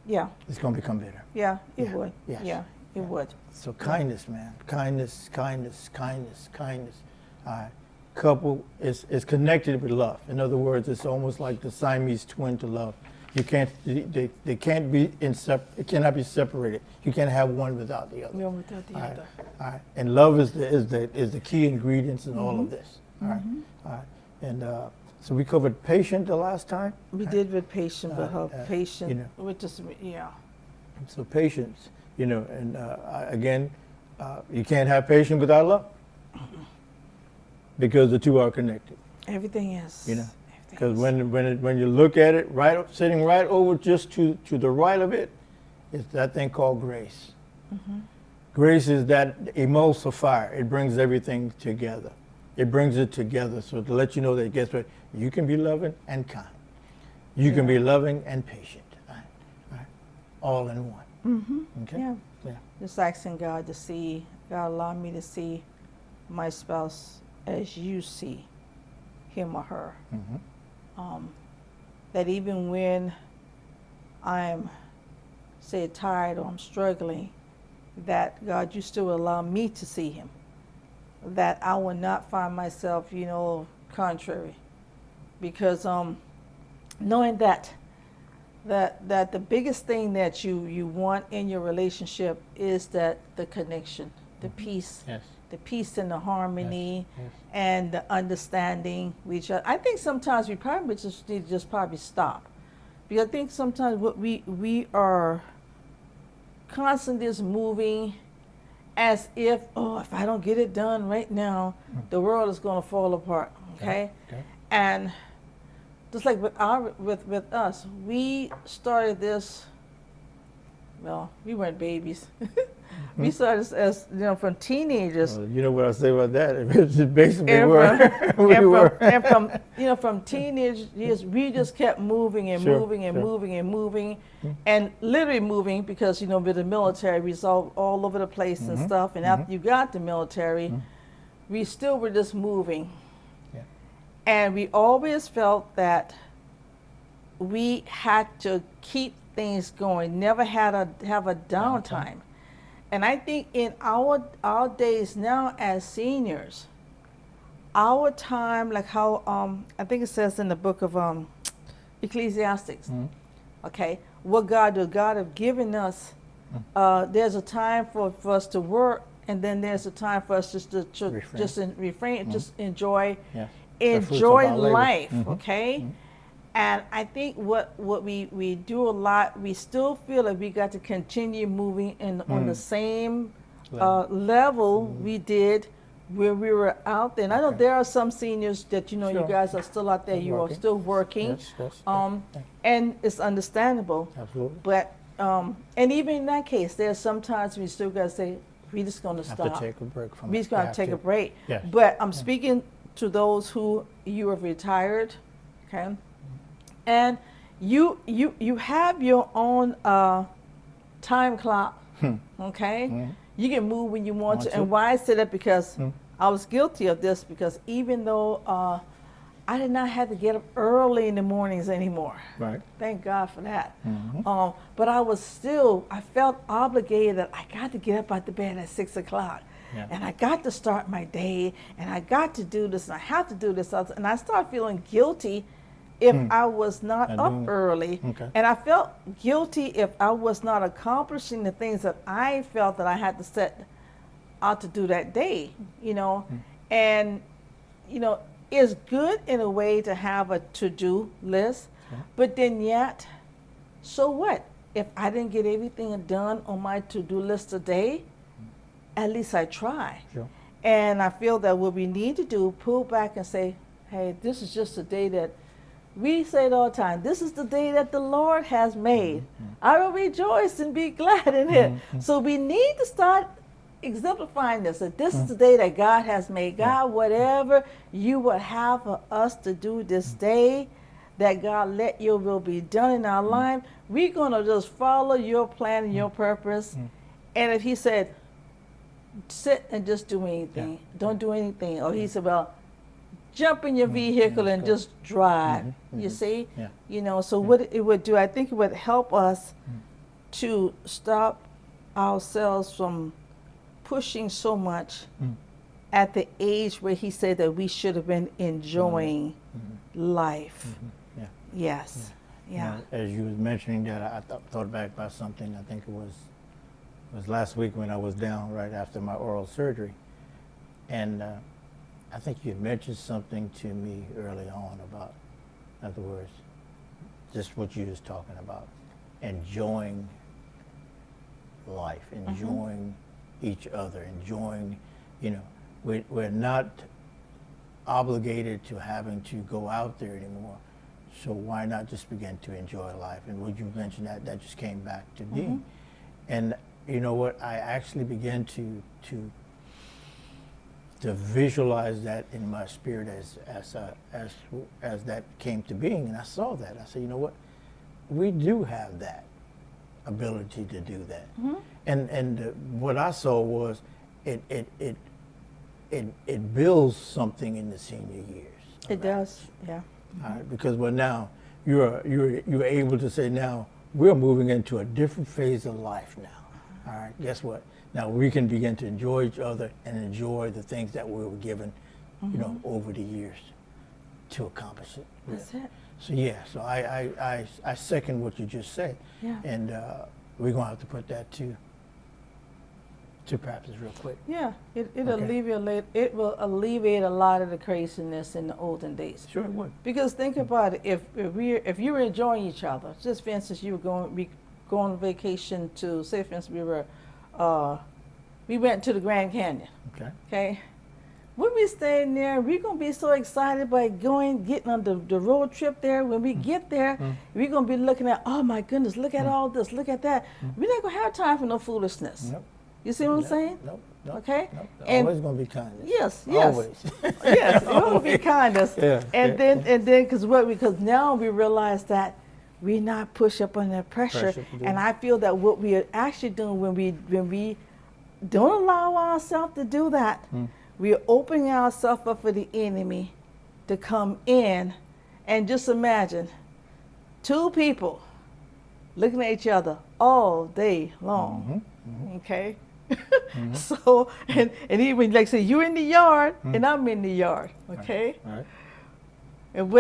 Yeah. It's going to become bitter. Yeah, it would. Yes. Yeah, it would. So kindness, man. Kindness. Couple is connected with love. In other words, it's almost like the Siamese twin to love. You can't. They can't be it cannot be separated. You can't have one without the other. One without the other. All right. And love is the key ingredients in all of this. All right. All right. And So we covered patient the last time. We did with patient, but her patient, you know. with just, yeah. So patience, you know, and again, you can't have patience without love, because the two are connected. Everything is. You know, everything because is. when you look at it, sitting right over just to the right of it, is that thing called grace. Mm-hmm. Grace is that emulsifier. It brings everything together. It brings it together, so to let you know that, guess what, you can be loving and kind. You can be loving and patient. Right? All in one. Mm-hmm. Okay? Yeah. Yeah. Just asking God to see, God allow me to see my spouse as you see him or her. Mm-hmm. That even when I'm, say, tired or I'm struggling, that God, you still allow me to see him. That I will not find myself, you know, contrary. Because knowing that the biggest thing that you want in your relationship is that the connection, the peace, Yes. the peace and the harmony, Yes. and the understanding with each other. I think sometimes we probably just need to just probably stop, because I think sometimes what we are constantly just moving as if, oh, if I don't get it done right now, the world is going to fall apart. Okay? Okay. And just like with us, we started this. Well, we weren't babies. We started as you know, from teenagers. Well, you know what I say about that? It's basically And where and from you know, from teenage years, we just kept moving and Sure, moving and sure. moving and moving, and literally moving, because you know, with the military, we was all over the place and stuff. And after you got the military, we still were just moving. Yeah. And we always felt that we had to keep things going, never have a downtime. And I think in our days now as seniors, our time, like how I think it says in the book of Ecclesiastics, okay, what God have given us, there's a time for us to work, and then there's a time for us just to refrain, just enjoy Yes. enjoy our labor. life, okay? And I think what we do a lot, we still feel like we got to continue moving on the same level we did when we were out there. And I know there are some seniors that, you know, you Sure. guys are still out there, Still you are working. still working. Yes, yes, Um, yes. And it's understandable. Absolutely. But, and even in that case, there's sometimes we still got to say, we're just going to Have stop. to take a break from We're it. just going to Have take to. a break. Yes. But I'm speaking to those who you have retired, okay? And you have your own time clock, okay? You can move when you want to. And why I say that, because I was guilty of this, because even though I did not have to get up early in the mornings anymore. Right. Thank God for that. But I felt obligated that I got to get up out the bed at 6 o'clock. Yeah. And I got to start my day, and I got to do this, and I have to do this. And I started feeling guilty if I was not up early. Okay. And I felt guilty if I was not accomplishing the things that I felt that I had to set out to do that day, you know. And, you know, it's good in a way to have a to-do list, but then yet, so what? If I didn't get everything done on my to-do list today, at least I try. Sure. And I feel that what we need to do, pull back and say, hey, this is just a day that, we say it all the time, this is the day that the Lord has made. I will rejoice and be glad in it. So we need to start exemplifying this, that this is the day that God has made. God, whatever you would have for us to do this day, that God, let your will be done in our life. We're going to just follow your plan and your purpose. And if he said, sit and just do anything, don't do anything, or he said, well, jump in your vehicle and just drive, you see? Yeah. You know, so what it would do, I think it would help us to stop ourselves from pushing so much at the age where he said that we should have been enjoying life. Yeah. Yes. Yeah. As you was mentioning that, I thought back about something. I think it was last week when I was down right after my oral surgery, and I think you mentioned something to me early on about, in other words, just what you was talking about, enjoying life, enjoying each other, enjoying, we're not obligated to having to go out there anymore. So why not just begin to enjoy life? And when you mentioned that just came back to me. And you know what? I actually began to visualize that in my spirit as that came to being, and I saw that. I said, you know what? We do have that ability to do that. And what I saw was it builds something in the senior years. It does, yeah. All right, because now you're able to say, now we're moving into a different phase of life now. All right, guess what? Now we can begin to enjoy each other and enjoy the things that we were given, over the years to accomplish it. That's it. So yeah, so I second what you just said. Yeah. And we're gonna have to put that to practice real quick. Yeah, it Okay. will alleviate a lot of the craziness in the olden days. Sure it would. Because think about it, if you were enjoying each other, just for instance, you were going on vacation to, say for instance, we went to the Grand Canyon. Okay. Okay, when we staying there, we're gonna be so excited by getting on the road trip there. When we get there, we're gonna be looking at, oh my goodness, look at all this, look at that. We're not gonna have time for no foolishness. Nope. You see what I'm saying? Nope. Okay. Nope. And Always gonna be kindness. yes, yes. Always. Yes, it will be kindness. Yeah, And then because now we realize that we're not pushed up under pressure. Pressure to do And it. I feel that what we are actually doing when we don't allow ourselves to do that, we are opening ourselves up for the enemy to come in. And just imagine two people looking at each other all day long. Okay. So and even like say you're in the yard and I'm in the yard, okay? All right. And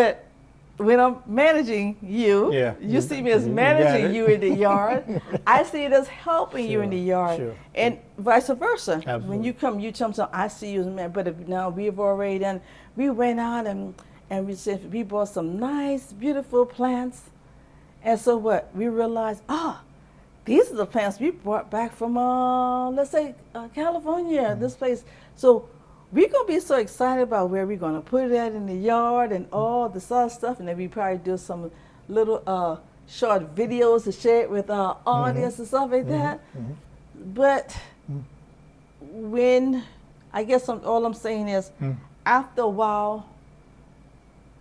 when I'm managing you, Yeah, you see me as you got managing it. you in the yard. I see it as helping you in the yard, sure. and vice versa. When Absolutely. you come, you tell me something, I see you as a man. But if now we've already done, we went out and we said we bought some nice, beautiful plants, and so what? We realized, these are the plants we brought back from, let's say, California, this place. So we're going to be so excited about where we're going to put it at in the yard and all this other stuff. And then we probably do some little short videos to share it with our audience and stuff like that. But when, I guess all I'm saying is, after a while,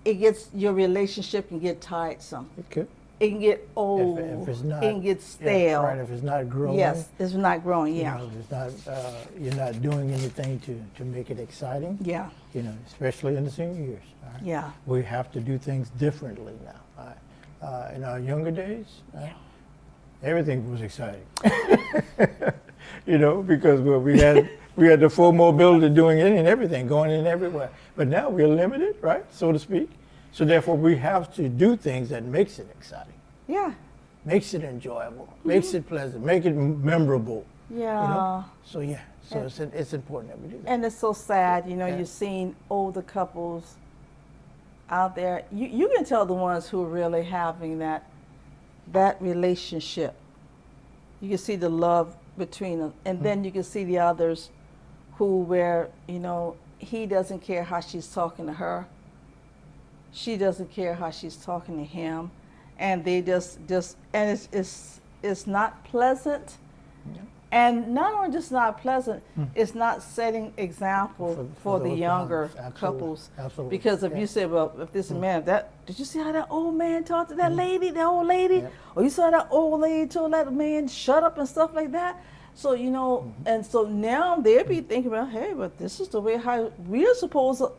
your relationship can get tiresome. It could. It can get old. If it's not, it can get stale. Yeah, right. If it's not growing. Yes, it's not growing. you Yeah, know, if it's not, you're not doing anything to make it exciting. yeah, Especially in the senior years. All right? yeah. We have to do things differently now. All right? In our younger days, everything was exciting. Because we had the full mobility doing it and everything, going in everywhere. But now we're limited, right, so to speak. So therefore, we have to do things that makes it exciting, Yeah, makes it enjoyable, makes it pleasant, make it memorable. yeah. So it's important that we do that. And it's so sad, you're seeing older couples out there. You can tell the ones who are really having that relationship. You can see the love between them, and then you can see the others where he doesn't care how she's talking to her. She doesn't care how she's talking to him, and they just and it's not pleasant. Yeah. And not only just not pleasant, it's not setting example for the those younger times. Absolutely. couples. Absolutely. Because if you say, well, if this man, did you see how that old man talked to that lady, that old lady? Yeah. Or you saw that old lady told that man shut up and stuff like that? So, and so now they'll be thinking about, hey, but this is the way how we're supposed to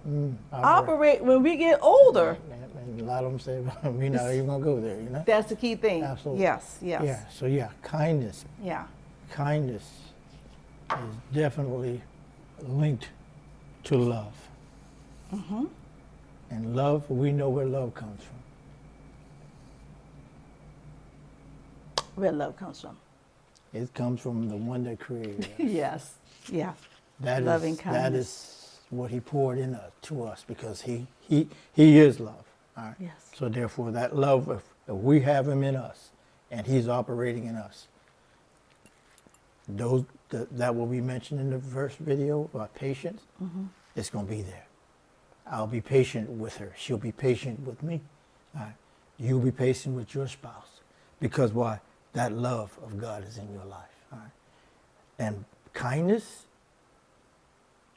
operate when we get older. And a lot of them say, we're not even going to go there, That's the key thing. Absolutely. Yes, yes. Yeah, so kindness. Yeah. Kindness is definitely linked to love. And love, we know where love comes from. Where love comes from. It comes from the one that created us. Yes, yeah. That Loving is, kindness. That is what he poured in us to us, because he is love. All right. Yes. So therefore, that love, if we have him in us, and he's operating in us, that will be mentioned in the first video about patience. It's going to be there. I'll be patient with her. She'll be patient with me. All right. You'll be patient with your spouse. Because why? That love of God is in your life. All right. And kindness,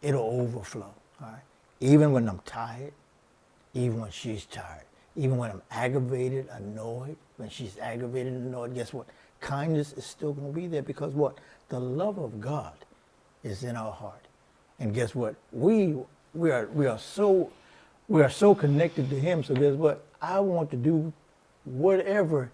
it'll overflow. All right. Even when I'm tired, even when she's tired, even when I'm aggravated, annoyed, when she's aggravated and annoyed, guess what? Kindness is still going to be there, because what? The love of God is in our heart. And guess what? We are so connected to him. So guess what? I want to do whatever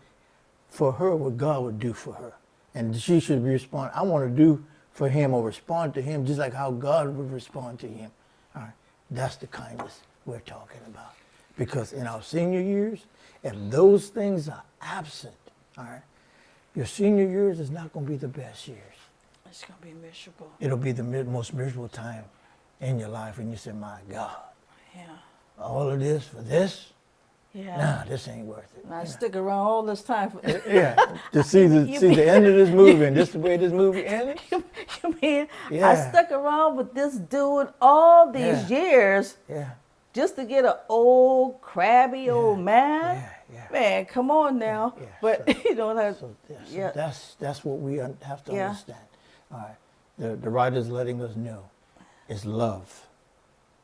for her what God would do for her. And she should respond. I want to do for him or respond to him just like how God would respond to him. All right. That's the kindness we're talking about. Because in our senior years, if those things are absent, all right, your senior years is not going to be the best years. It's going to be miserable. It'll be the most miserable time in your life, and you say, my God, Yeah. all of this for this? Yeah. Nah, this ain't worth it. And I stick around all this time for Yeah, to see the end of this movie, and this the way this movie ended? you mean I Yeah. stuck around with this dude all these years Yeah. just to get an old crabby old man? Yeah. Man, come on now. Yeah, But so- you know that. So Yeah. that's what we have to Yeah. understand. All right, the writer's letting us know it's love.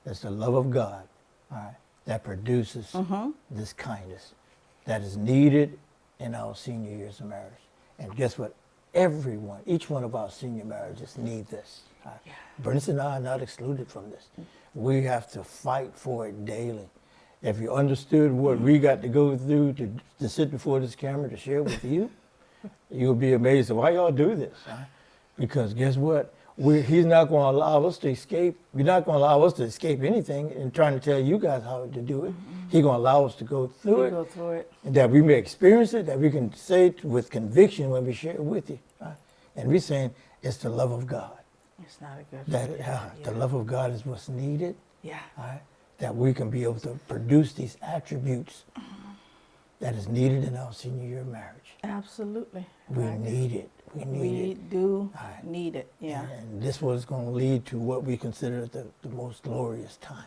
It's the love of God, all right, that produces this kindness that is needed in our senior years of marriage. And guess what? Everyone, each one of our senior marriages need this. All right? Bernice and I are not excluded from this. We have to fight for it daily. If you understood what we got to go through to sit before this camera to share with you, you'll be amazed at why y'all do this. Huh? Because guess what? He's not going to allow us to escape. We're not going to allow us to escape anything and trying to tell you guys how to do it. He's going to allow us to go through it. Go through it. And that we may experience it, that we can say it with conviction when we share it with you. Right? And we're saying it's the love of God. It's not a good That the love of God is what's needed. Yeah. Right? That we can be able to produce these attributes that is needed in our senior year marriage. Absolutely. We Right. need it. We need it. do Right. need it. Yeah. And this was going to lead to what we consider the most glorious time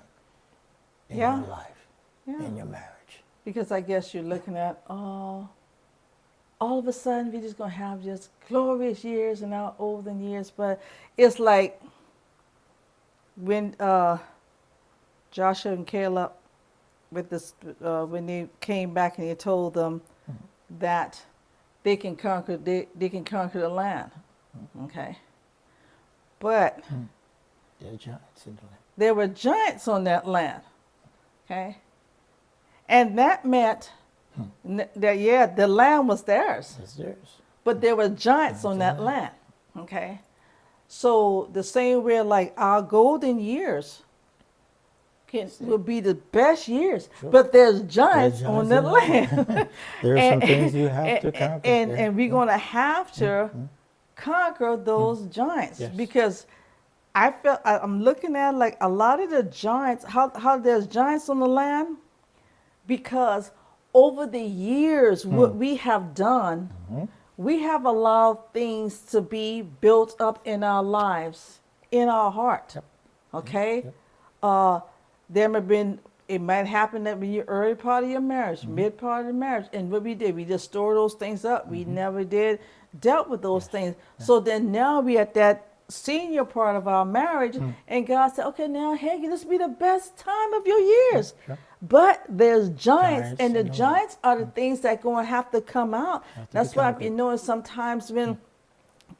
in Yeah. your life, Yeah. in your marriage. Because I guess you're looking at, all of a sudden we're just going to have just glorious years in our olden years. But it's like when Joshua and Caleb, with this, when they came back and he told them that they can conquer, they can conquer the land. Okay. But They're giants in the land. there were giants on that land. Okay. And that meant that, the land was theirs, It's theirs. but there were giants on that land. Okay. So the same way, like our golden years will be the best years, Sure. but there's giants on giants the in the land. There are some things you have to conquer. And we're going to have to conquer those giants. Yes. Because I'm looking at like a lot of the giants, how there's giants on the land, because over the years, what we have done, we have allowed things to be built up in our lives, in our heart. Yep. Okay? There may have been, it might happen that in your early part of your marriage, mid part of the marriage. And what we did, we just stored those things up. We never dealt with those things. So then now we at that senior part of our marriage, and God said, okay, now, hey, this will be the best time of your years. Sure. But there's giants, and the in the giants are the things that going to have to come out. That's why you know sometimes when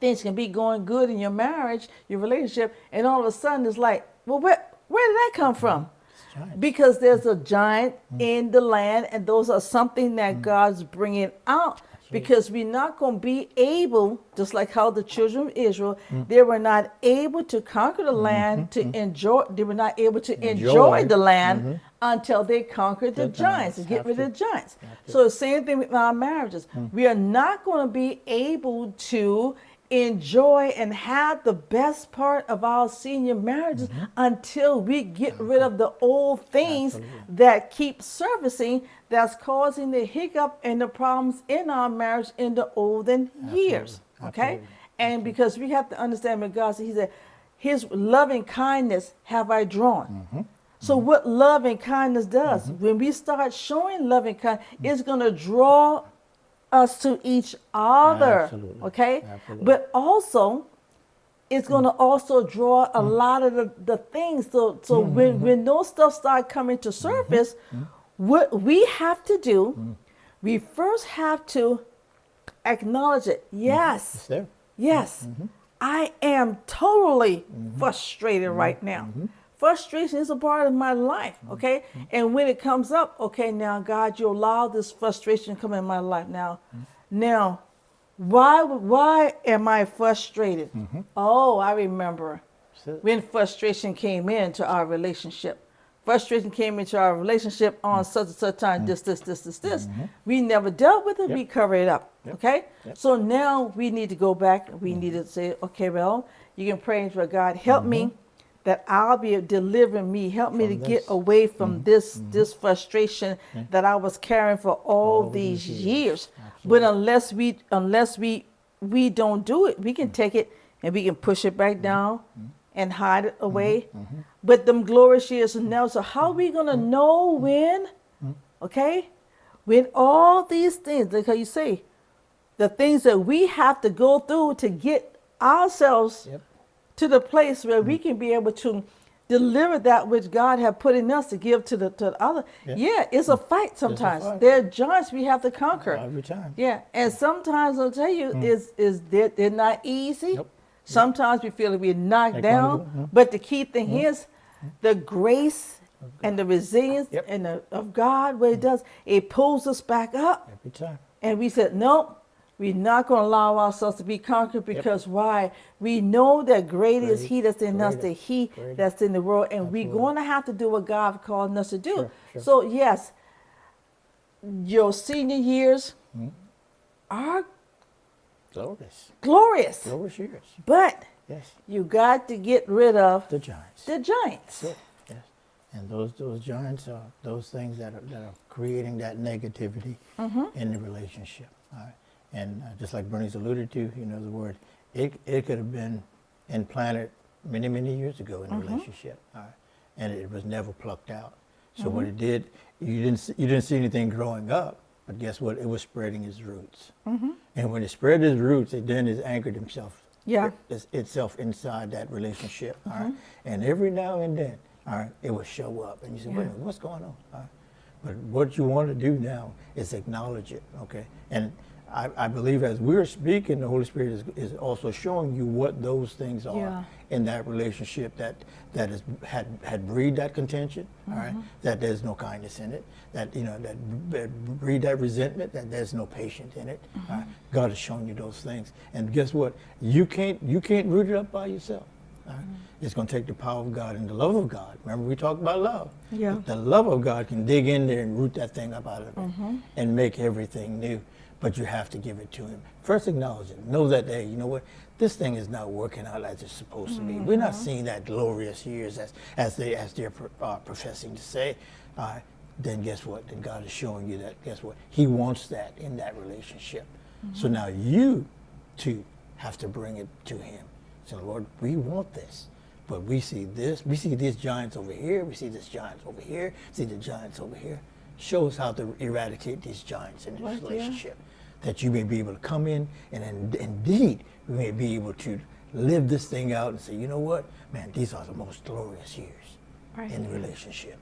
things can be going good in your marriage, your relationship, and all of a sudden it's like, well, where did that come from? Giants. Because there's a giant in the land, and those are something that God's bringing out. Because we're not going to be able, just like how the children of Israel, they were not able to conquer the land to enjoy. They were not able to enjoy the land until they conquered the giants and get rid of the giants. So the same thing with our marriages. We are not going to be able to enjoy and have the best part of our senior marriages until we get rid of the old things that keep surfacing, that's causing the hiccup and the problems in our marriage in the olden years. Okay? Absolutely. And because we have to understand what God said, He said, His loving kindness have I drawn. So what love and kindness does, when we start showing loving kindness, it's going to draw us to each other. Absolutely. Okay? Absolutely. But also, it's going to also draw a lot of the things. So when those stuff start coming to surface, what we have to do, we first have to acknowledge it. Yes. It's there. Yes, I am totally frustrated right now. Frustration is a part of my life, okay? And when it comes up, okay, now God, you allow this frustration to come in my life. Now, why am I frustrated? Oh, I remember when frustration came into our relationship. Frustration came into our relationship on such and such time, this. We never dealt with it, we cover it up, okay? So now we need to go back, we need to say, okay, well, you can pray for God, help me, that I'll be delivering me, help me to get away from this frustration that I was carrying for all these years. But unless we don't do it, we can take it and we can push it back down and hide it away. But them glorious years are now. So how are we gonna know when? Okay, when all these things, like how you say, the things that we have to go through to get ourselves to the place where we can be able to deliver that which God have put in us to give to the other. Yeah, it's a fight sometimes. There are giants we have to conquer. Every time. Yeah, and sometimes I'll tell you, they're not easy. Sometimes we feel like we're knocked down. But the key thing is the grace and the resilience and of God, what it does, it pulls us back up. Every time. And we said, nope, we're not going to allow ourselves to be conquered because why? We know that great is He that's in us, the He that's in the world. And we're going to have to do what God called us to do. Sure. So, yes, your senior years are glorious. Years. But Yes. you got to get rid of The giants. the giants. Yes. And those giants are those things that are creating that negativity in the relationship. All right. And just like Bernie's alluded to, the word, it could have been implanted many, many years ago in the relationship. All right. And it was never plucked out. So what it did, you didn't see anything growing up, but guess what? It was spreading its roots. And when it spread its roots, it then has anchored itself inside that relationship. All right. And every now and then, all right, it will show up. And you say, wait a minute, what's going on? All right. But what you want to do now is acknowledge it, okay? And I believe as we're speaking, the Holy Spirit is also showing you what those things are in that relationship that had breed that contention, all right? That there's no kindness in it, that breed that resentment, that there's no patience in it. All right? God is showing you those things, and guess what? You can't root it up by yourself. All right? It's going to take the power of God and the love of God. Remember, we talked about love. Yeah. The love of God can dig in there and root that thing up out of it and make everything new. But you have to give it to Him. First, acknowledge it. Know that, hey, you know what? This thing is not working out as it's supposed to be. We're not seeing that glorious years as they're professing to say. Then guess what? Then God is showing you that. Guess what? He wants that in that relationship. So now you too have to bring it to Him. So Lord, we want this, but we see this. We see these giants over here. We see this giants over here. See the giants over here. Show us how to eradicate these giants in this relationship, that you may be able to come in and indeed we may be able to live this thing out and say, you know what, man, these are the most glorious years in the relationship.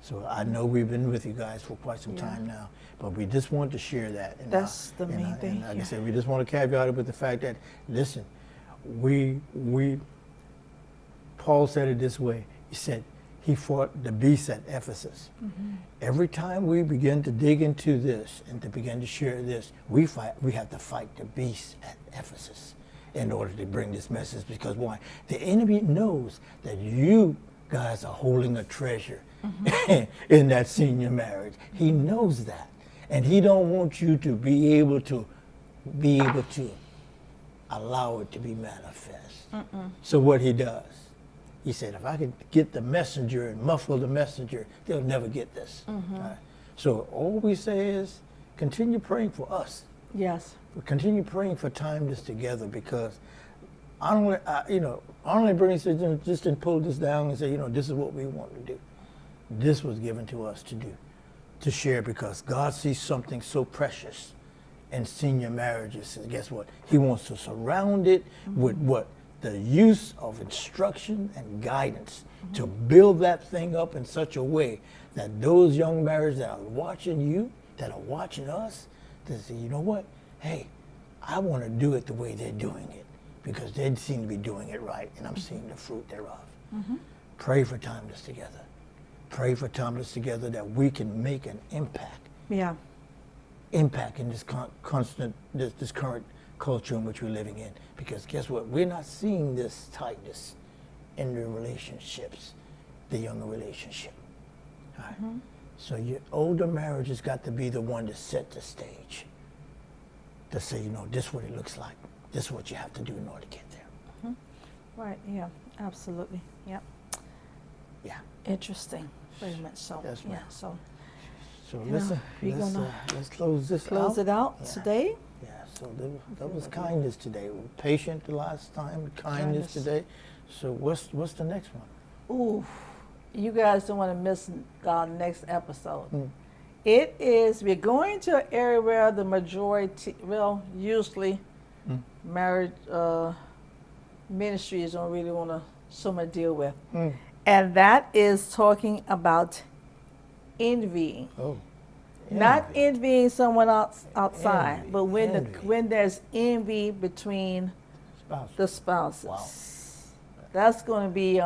So I know we've been with you guys for quite some time now, but we just want to share that. And that's the main thing. Like I said, we just want to caveat it with the fact that, listen, Paul said it this way. He said, he fought the beast at Ephesus. Every time we begin to dig into this and to begin to share this, we have to fight the beast at Ephesus in order to bring this message. Because why? The enemy knows that you guys are holding a treasure in that senior marriage. He knows that. And he don't want you to be able to allow it to be manifest. So what he does, he said, if I could get the messenger and muffle the messenger, they'll never get this. Right? So all we say is continue praying for us. Yes. Continue praying for time this together, because I only bring just didn't pull this down and say, this is what we want to do. This was given to us to do, to share, because God sees something so precious in senior marriages. And guess what? He wants to surround it with what? The use of instruction and guidance to build that thing up in such a way that those young marriages that are watching you, that are watching us, they say, you know what? Hey, I want to do it the way they're doing it, because they seem to be doing it right, and I'm seeing the fruit thereof. Pray for timeless together. Pray for timeless together, that we can make an impact. Yeah. Impact in this this current culture in which we're living in. Because guess what? We're not seeing this tightness in the relationships, the younger relationship. All right? So your older marriage has got to be the one to set the stage. To say, this is what it looks like. This is what you have to do in order to get there. Right, yeah, absolutely. Yep. Yeah. Interesting. Very much so. Yes, ma'am. Yeah, so listen, we're gonna let's close this close it out today. Yeah, so that was kindness today. We were patient the last time, kindness today. So what's the next one? Ooh, you guys don't want to miss our next episode. It is, we're going to an area where the majority, usually marriage ministries don't really want to so much deal with. And that is talking about envying. Oh. Not envying someone outside, Envy, but envy. when there's envy between the spouses. Wow. That's going to be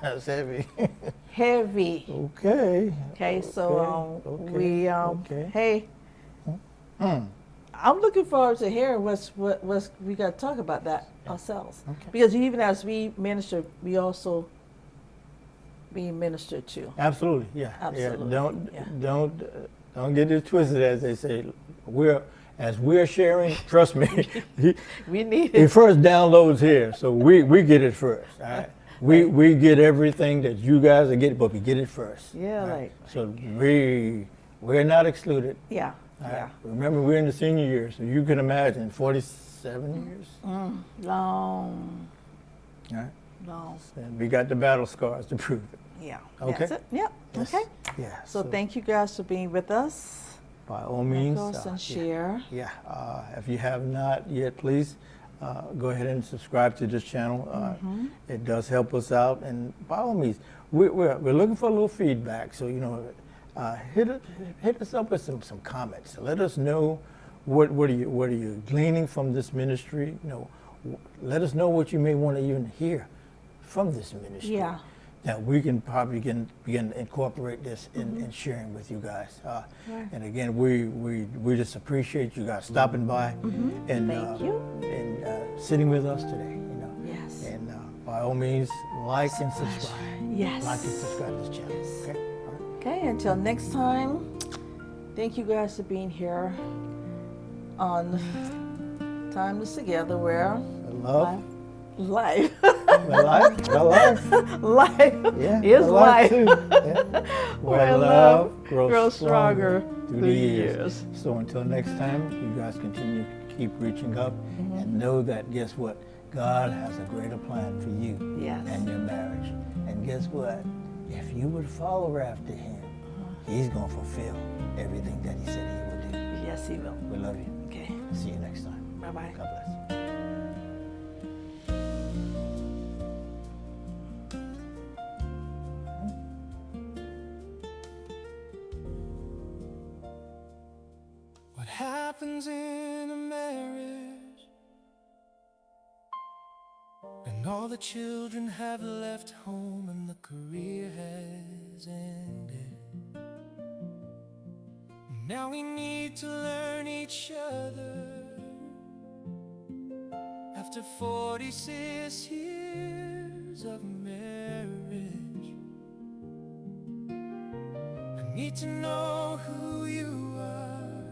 That's heavy. heavy. Okay. Okay, so okay. hey, I'm looking forward to hearing what's we got to talk about that ourselves. Okay. Because even as we minister, we also being ministered to. Absolutely, yeah. Absolutely, Yeah. Don't get it twisted, as they say. As we're sharing, trust me, We need it it. first downloads here, so we get it first. All right. We get everything that you guys are getting, but we get it first. Yeah, all right. So we're not excluded. Yeah, all yeah. right? Remember, we're in the senior years, so you can imagine 47 years. Long. All right. Long. And we got the battle scars to prove it. Yeah. Okay. That's it. Yep. Yes. Okay. Yeah. So thank you guys for being with us. By all means, And share. Yeah, if you have not yet, please go ahead and subscribe to this channel. It does help us out, and by all means, we're looking for a little feedback. So hit us up with some comments. Let us know what are you gleaning from this ministry. Let us know what you may want to even hear from this ministry. Yeah. That we can probably begin to incorporate this in sharing with you guys. Right. And again, we just appreciate you guys stopping by and Thank you. and sitting with us today. Yes. And by all means, like and subscribe. Yes. Like and subscribe to this channel. Okay. All right. Okay, until next time, thank you guys for being here on Timeless Together, where Love. life The life. Yeah. is the life. too. Yeah. Where love grows stronger through the years. So until next time, you guys continue to keep reaching up and know that, guess what? God has a greater plan for you Yes. and your marriage. And guess what? If you would follow after him, he's going to fulfill everything that he said he would do. Yes, he will. We love you. Okay. See you next time. Bye-bye. God bless. What happens in a marriage when all the children have left home and the career has ended? Now we need to learn each other after 46 years of marriage. I need to know who you are,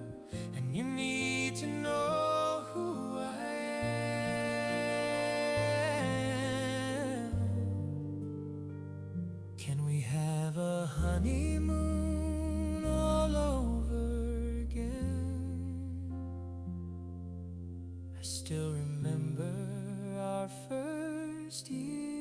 and you need to know who I honeymoon all over again. I still remember our first year